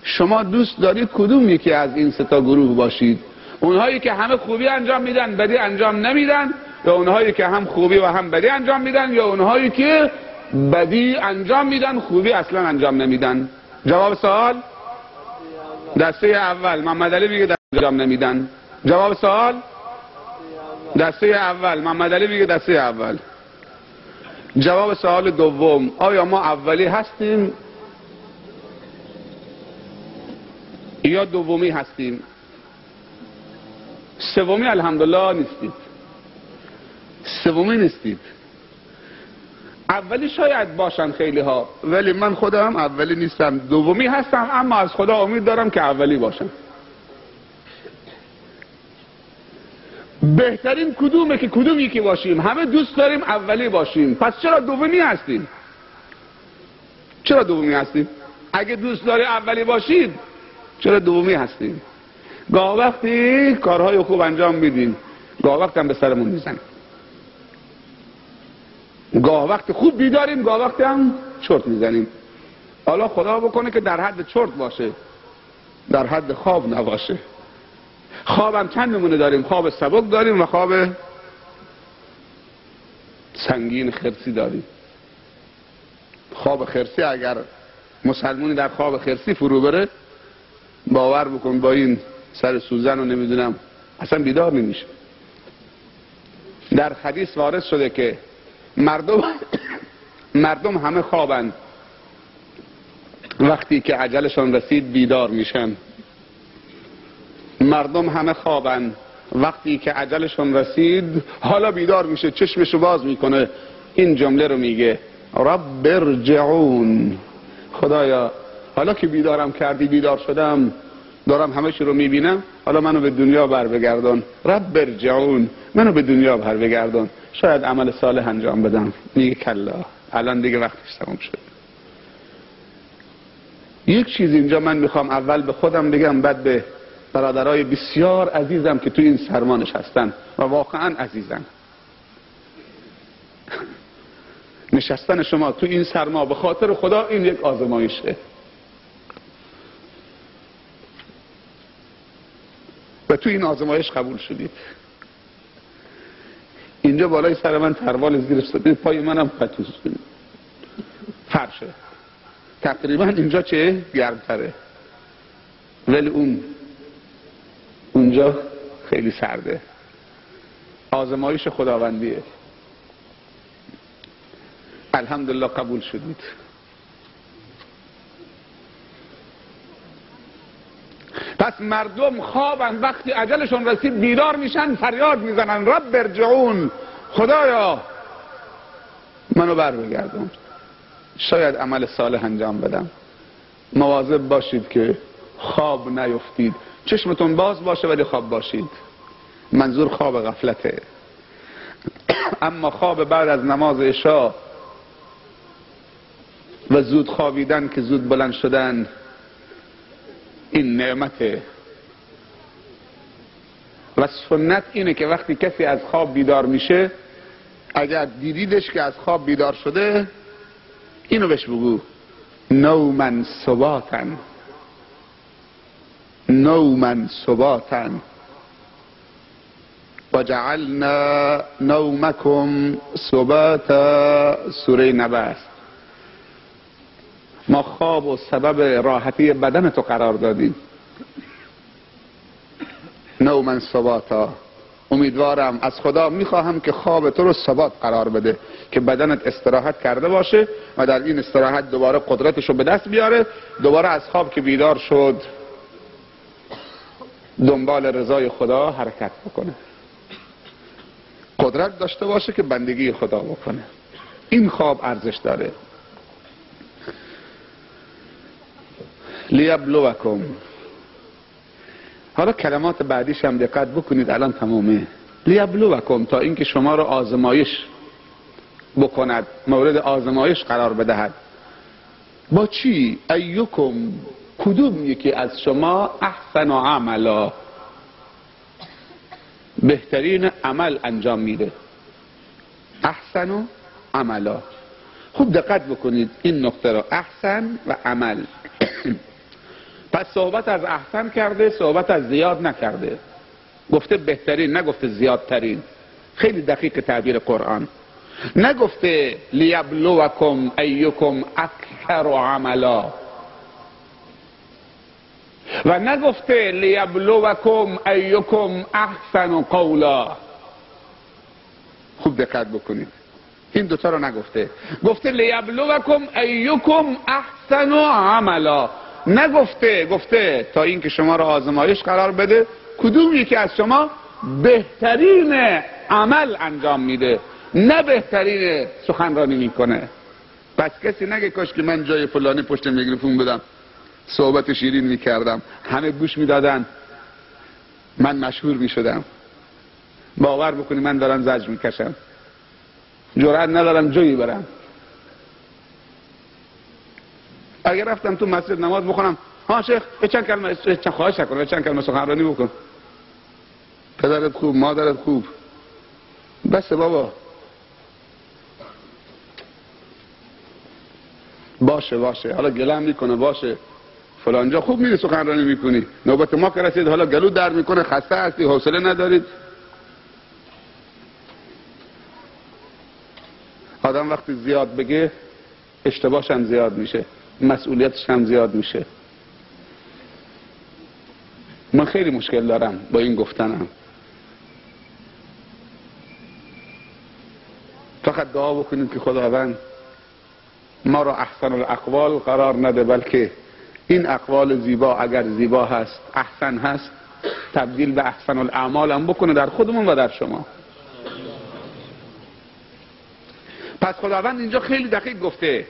شما دوست دارید کدوم یکی از این سه تا گروه باشید؟ اونهایی که همه خوبی انجام میدن بدی انجام نمیدن، یا اونهایی که هم خوبی و هم بدی انجام میدن، یا اونهایی که بدی انجام میدن خوبی اصلا انجام نمیدن؟ جواب سوال دسته اول. محمد علی میگه دسته انجام نمیدن. جواب سوال دسته اول. محمد علی میگه دسته اول. جواب سوال دوم، آیا ما اولی هستیم یا دومی هستیم؟ سومی الحمدلله نیستید، سومی نیستید. اولی شاید باشن خیلی ها، ولی من خودم اولی نیستم، دومی هستم، اما از خدا امید دارم که اولی باشم. بهترین کدومه که کدوم یکی باشیم؟ همه دوست داریم اولی باشیم، پس چرا دومی هستیم؟ چرا دومی هستیم؟ اگه دوست داری اولی باشید چرا دومی هستیم؟ گاه وقتی کارهای خوب انجام میدیم، گاه وقت هم به سرمون میزنیم، گاه وقت خوب بیداریم، گاه وقت هم چرت میزنیم. حالا خدا بکنه که در حد چرت باشه، در حد خواب نباشه. خواب هم چند نمونه داریم، خواب سبک داریم و خواب سنگین خرسی داریم. خواب خرسی اگر مسلمونی در خواب خرسی فرو بره، باور بکن با این سر سوزن و نمیدونم اصلا بیدار نمیشه. در حدیث وارد شده که مردم همه خوابند، وقتی که اجلشون رسید بیدار میشن. مردم همه خوابند، وقتی که اجلشون رسید حالا بیدار میشه، چشمشو باز میکنه، این جمله رو میگه رب ارجعون، خدایا حالا که بیدارم کردی، بیدار شدم، دارم همه چی رو میبینم، حالا منو به دنیا بر بگردان، رب ارجعون، منو به دنیا بر بگردان، شاید عمل صالح انجام بدم. میگه کلا، الان دیگه وقتش تموم شد. یک چیز اینجا من میخوام اول به خودم بگم، بعد به برادرای بسیار عزیزم که تو این سرما نشستن و واقعا عزیزن. نشستن شما تو این سرما به خاطر خدا این یک آزمایشه و تو این آزمایش قبول شدید. اینجا بالای سر من تروال زیر استاد، پای منم پتوز فرشه، تقریبا اینجا چه گرمتره، ولی اونجا خیلی سرده. آزمایش خداوندیه. الحمدلله قبول شدید. پس مردم خوابن، وقتی اجلشون رسید بیدار میشن، فریاد میزنن رب ارجعون، خدایا منو بر بگردون، شاید عمل صالح انجام بدم. مواظب باشید که خواب نیفتید، چشمتون باز باشه ولی خواب باشید. منظور خواب غفلته. اما خواب بعد از نماز عشا و زود خوابیدن که زود بلند شدن، این نعمته. و سنت اینه که وقتی کسی از خواب بیدار میشه، اگر دیدیدش که از خواب بیدار شده، اینو بهش بگو نومن ثباتن، نومن ثباتن و جعلنا نومکم ثباتا. سوره نبأ. ما خواب و سبب راحتی بدن تو قرار دادیم. نومن ثباتا. امیدوارم، از خدا میخواهم که خواب تو رو ثبات قرار بده، که بدنت استراحت کرده باشه و در این استراحت دوباره قدرتش رو به دست بیاره، دوباره از خواب که بیدار شد دنبال رضای خدا حرکت بکنه، قدرت داشته باشه که بندگی خدا بکنه. این خواب ارزش داره. لیبلوکم، حالا کلمات بعدیش هم دقت بکنید، الان تمامه. لیبلوکم، تا اینکه شما رو آزمایش بکند، مورد آزمایش قرار بدهد. با چی؟ ایکم، کدوم یکی از شما احسن عملا، بهترین عمل انجام میده. احسن عملا. خوب دقت بکنید این نقطه رو، احسن و عمل. پس صحبت از احسن کرده، صحبت از زیاد نکرده، گفته بهترین، نگفته زیادترین. خیلی دقیق تعبیر قرآن. نگفته لیبلوکم ایکم اکثر عملا، و نگفته لیبلوکم ایکم احسن قولا. خوب دقت بکنید، این دوتا رو نگفته. گفته لیبلوکم ایکم احسن عملا، نگفته، گفته تا اینکه شما رو آزمایش قرار بده کدوم یکی از شما بهترین عمل انجام میده، نه بهترین سخنرانی میکنه. پس کسی نگه کاش که من جای فلانی پشت میکروفون بودم صحبت شیرین میکردم، همه گوش میدادن، من مشهور میشدم. باور بکنی من دارم زجر میکشم، جرأت ندارم جایی برم. اگر رفتم تو مسجد نماز بخونم، ها شیخ چند کلمه، چند خواهش کنم چند کلمه سخنرانی بکن، پدرت خوب، مادرت خوب، بس بابا، باشه حالا گلم میکنه، باشه فلانجا خوب میری سخنرانی میکنی، نوبت ما که رسید حالا گلو درد میکنه، خسته هستی، حوصله ندارید. آدم وقتی زیاد بگه اشتباهش هم زیاد میشه، مسئولیتش هم زیاد میشه. من خیلی مشکل دارم با این گفتنم. فقط دعا بکنید که خداوند ما را احسن الاقوال قرار نده، بلکه این اقوال زیبا اگر زیبا هست، احسن هست، تبدیل به احسن الاعمال هم بکنه در خودمون و در شما. پس خداوند اینجا خیلی دقیق گفته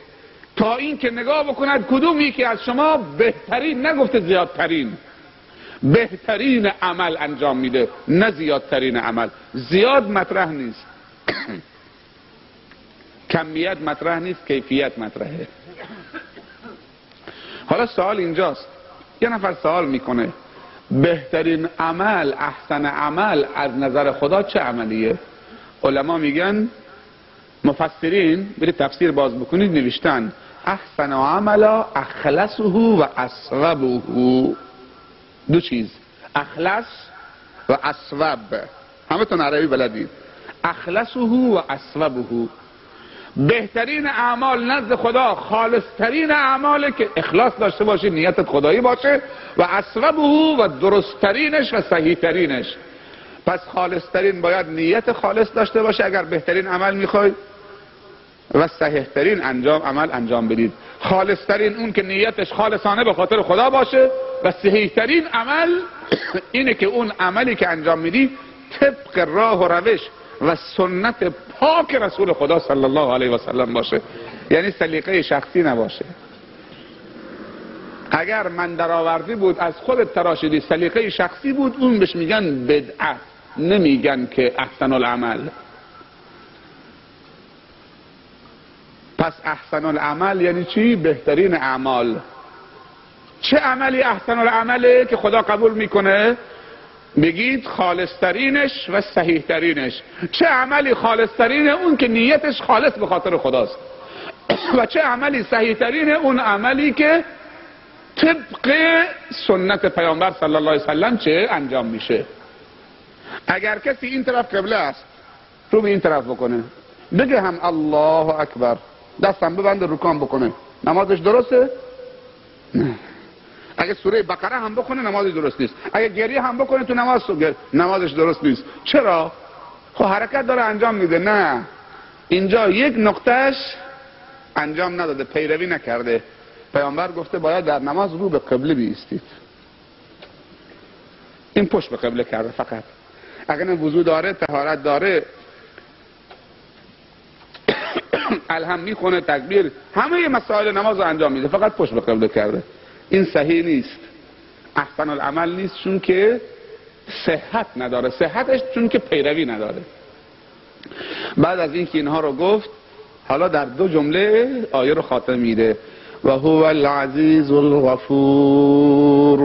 تا این که نگاه بکند کدوم یکی از شما بهترین، نگفته زیادترین، بهترین عمل انجام میده، نه زیادترین عمل. زیاد مطرح نیست، کمیت مطرح نیست، کیفیت مطرحه. حالا سوال اینجاست، یه نفر سوال میکنه بهترین عمل، احسن عمل از نظر خدا چه عملیه؟ علما میگن، مفسرین برید تفسیر باز بکنید نوشتن احسن عملا اخلصه و اصوبه. دو چیز، اخلص و اصوب، همه تون عربی بلدید. اخلصه و اصوبه، بهترین اعمال نزد خدا خالصترین اعماله که اخلاص داشته باشه، نیتت خدایی باشه، و اصوبه و درستترینش و صحیحترینش. پس خالصترین باید نیت خالص داشته باشه اگر بهترین عمل میخواید، و صحیحترین عمل انجام بدید. خالصترین اون که نیتش خالصانه به خاطر خدا باشه، و صحیحترین عمل اینه که اون عملی که انجام میدی طبق راه و روش و سنت پاک رسول خدا صلی الله علیه و سلم باشه، یعنی سلیقه شخصی نباشه. اگر من درآوردی بود از خودت تراشیدی، سلیقه شخصی بود، اون بهش میگن بدعت، نمیگن که احسن العمل. پس احسن العمل یعنی چی؟ بهترین اعمال. چه عملی احسن العمله که خدا قبول میکنه؟ بگید خالصترینش و صحیحترینش. چه عملی خالصترینه؟ اون که نیتش خالص به خاطر خداست. و چه عملی صحیحترینه؟ اون عملی که طبق سنت پیامبر صلی الله علیه وسلم چه انجام میشه. اگر کسی این طرف قبله است، رو به این طرف بکنه، بگه هم الله اکبر، دستم ببنده رکام بکنه، نمازش درسته؟ نه. اگه سوره بقره هم بکنه نمازش درست نیست. اگه گریه هم بکنه تو نمازش درست نیست. چرا؟ خب حرکت داره انجام میده. نه، اینجا یک نقطهش انجام نداده، پیروی نکرده. پیامبر گفته باید در نماز رو به قبله بیستید. این پشت به قبله کرده فقط. اگر وضو داره، طهارت داره، الحمد میخونه، تکبیر، همه مسائل نماز رو انجام میده، فقط پشت به قبله کرده. این صحیح نیست. احسن العمل نیست چون که صحت نداره، صحتش چون که پیروی نداره. بعد از اینکه اینها رو گفت حالا در 2 جمله آیه رو خاتمه میده و هو العزیز الغفور.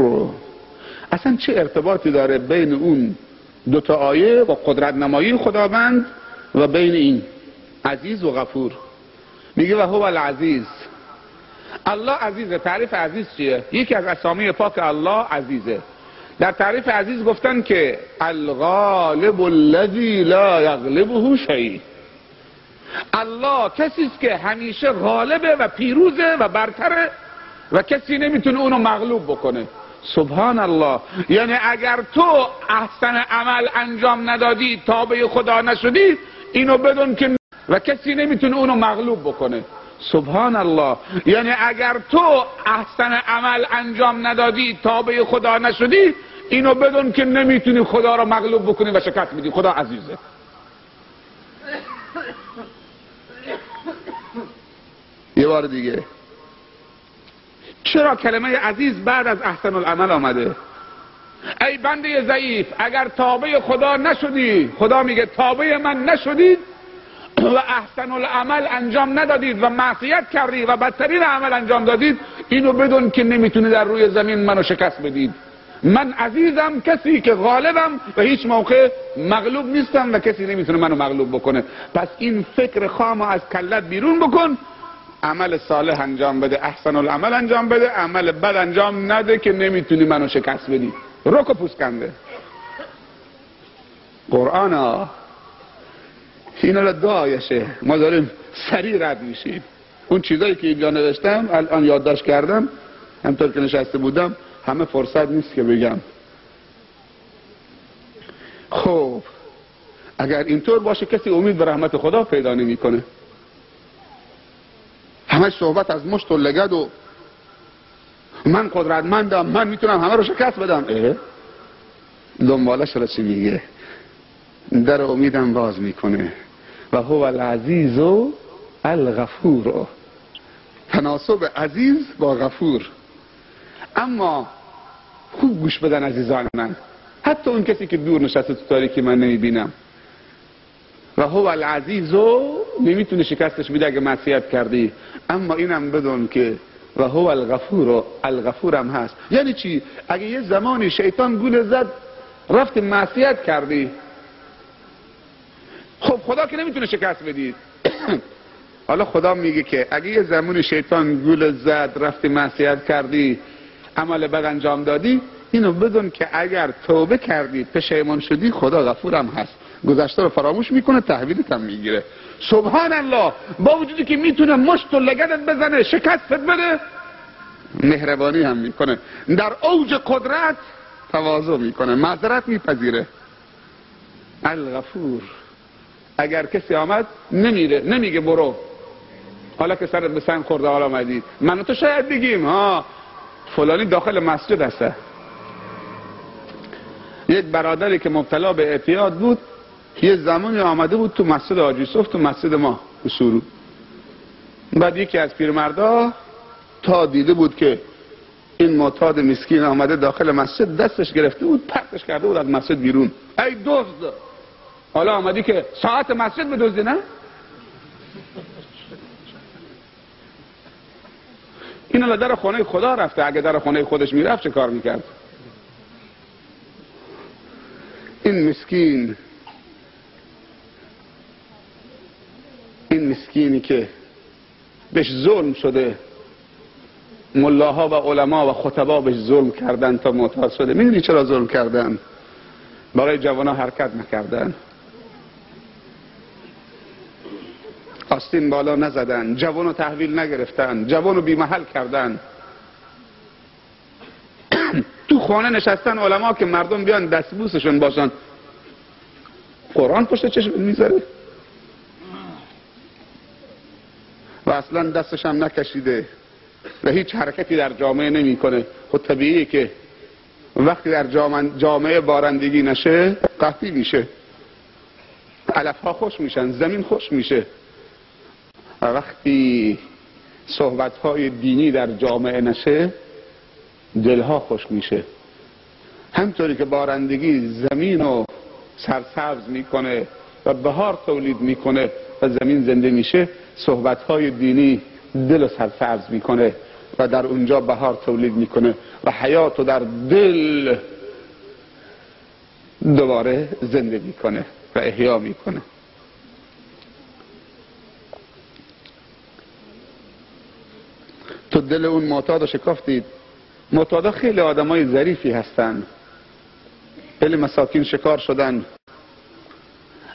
اصلا چه ارتباطی داره بین اون 2 تا آیه و قدرت نمایی خداوند و بین این عزیز و غفور؟ میگه و هو العزیز، الله عزیزه. تعریف عزیز چیه؟ یکی از اسامی پاک الله عزیزه. در تعریف عزیز گفتن که الغالب الذی لا یغلبه شیء. الله کسی است که همیشه غالبه و پیروزه و برتره و کسی نمیتونه اونو مغلوب بکنه. سبحان الله. یعنی اگر تو احسن عمل انجام ندادی، تابع خدا نشدی، اینو بدون که و کسی نمیتونه اونو مغلوب بکنه. سبحان الله. یعنی اگر تو احسن عمل انجام ندادی، تابع خدا نشدی، اینو بدون که نمیتونی خدا رو مغلوب بکنی و شکست بدی. خدا عزیزه. یه بار دیگه، چرا کلمه عزیز بعد از احسن العمل آمده؟ ای بنده ضعیف، اگر تابع خدا نشدی، خدا میگه تابع من نشدید و احسن العمل انجام ندادید و معصیت کردید و بدترین عمل انجام دادید، اینو بدون که نمیتونید در روی زمین منو شکست بدید. من عزیزم، کسی که غالبم و هیچ موقع مغلوب نیستم و کسی نمیتونه منو مغلوب بکنه. پس این فکر خام از کلت بیرون بکن، عمل صالح انجام بده، احسن العمل انجام بده، عمل بد انجام نده که نمیتونی منو شکست بدی. رک و پوسکنده. قرآن ها این الان 2 آیشه، ما داریم سریع رد میشیم. اون چیزایی که اینجا نوشتم الان یادداشت کردم، همطور که نشسته بودم، همه فرصت نیست که بگم. خب اگر اینطور باشه کسی امید به رحمت خدا پیدا نمیکنه. همه صحبت از مشت و لگد و من قدرتمندم، من میتونم همه رو شکست بدم. دنبالش را چی میگه؟ در امیدم باز میکنه و هو العزیز و الغفور. تناسب عزیز با غفور. اما خوب گوش بدن عزیزان من، حتی اون کسی که دور نشسته تو تاریکی من نمیبینم. و هو العزیز و نمیتونه شکستش میده اگه معصیت کردی، اما اینم بدون که و هو الغفور و الغفور هم هست. یعنی چی؟ اگه یه زمانی شیطان گول زد رفت معصیت کردی، خب خدا که نمیتونه شکست بدید. حالا خدا میگه که اگه یه زمانی شیطان گول زد رفت معصیت کردی، عمل بد انجام دادی، اینو بدون که اگر توبه کردی، پشیمان شدی، خدا غفورم هست، گذشته رو فراموش میکنه، تحویلت هم میگیره. سبحان الله. با وجودی که میتونه مشت و لگدت بزنه، شکستت بده، مهربانی هم میکنه. در اوج قدرت تواضع میکنه، معذرت میپذیره. الغفور. اگر کسی آمد نمیره، نمیگه برو، حالا که سرت به سنگ خورده حالا آمدی، من و تو شاید بگیم ها فلانی داخل مسجد هسته. یک برادری که مبتلا به اعتیاد بود، یه زمانی آمده بود تو مسجد حاجی یوسف، تو مسجد ما تو سورو. بعد یکی از پیرمردا تا دیده بود که این معتاد مسکین آمده داخل مسجد، دستش گرفته بود پرتش کرده بود از مسجد بیرون. ای دزد، حالا آمدی که ساعت مسجد بدزدی؟ نه، این الان در خانه خدا رفته. اگه در خانه خودش میرفت چه کار میکرد؟ این مسکینی که بهش ظلم شده، ملاها و علما و خطبا بهش ظلم کردن تا معتاد شده. میدونی چرا ظلم کردن؟ برای جوانا حرکت نکردن، آستین بالا نزدن، جوانو تحویل نگرفتن، جوانو بی محل کردن. تو خانه نشستن علما که مردم بیان دستبوسشون باشن، قرآن پشت چشم میذاره و اصلا دستش هم نکشیده و هیچ حرکتی در جامعه نمی کنه. خود طبیعیه که وقتی در جامعه بارندگی نشه قحطی میشه، علفها خوش میشن، زمین خوش میشه. و وقتی صحبتهای دینی در جامعه نشه دلها خوش میشه. همطوری که بارندگی زمین رو سرسبز میکنه و بهار تولید میکنه و زمین زنده میشه، صحبتهای دینی دل رو سرسبز میکنه و در اونجا بهار تولید میکنه و حیات رو در دل دوباره زنده میکنه و احیا میکنه. تو دل اون معتاد رو شکافتید. معتادا خیلی آدمای ظریفی هستن، خیلی مساکین شکار شدن.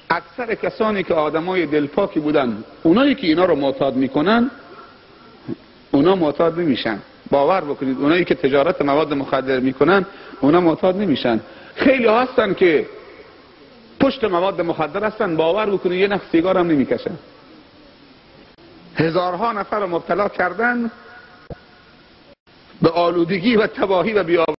اکثر کسانی که آدمای دلپاکی بودن، اونایی که اینا رو معتاد میکنن اونا معتاد نمیشن. باور بکنید اونایی که تجارت مواد مخدر میکنن اونا معتاد نمیشن. خیلی هستن که پشت مواد مخدر هستن، باور بکنید یه نخ سیگار هم نمیکشن. هزارها نفر رو مبتلا کردن به آلودگی و تباهی و بیابانی.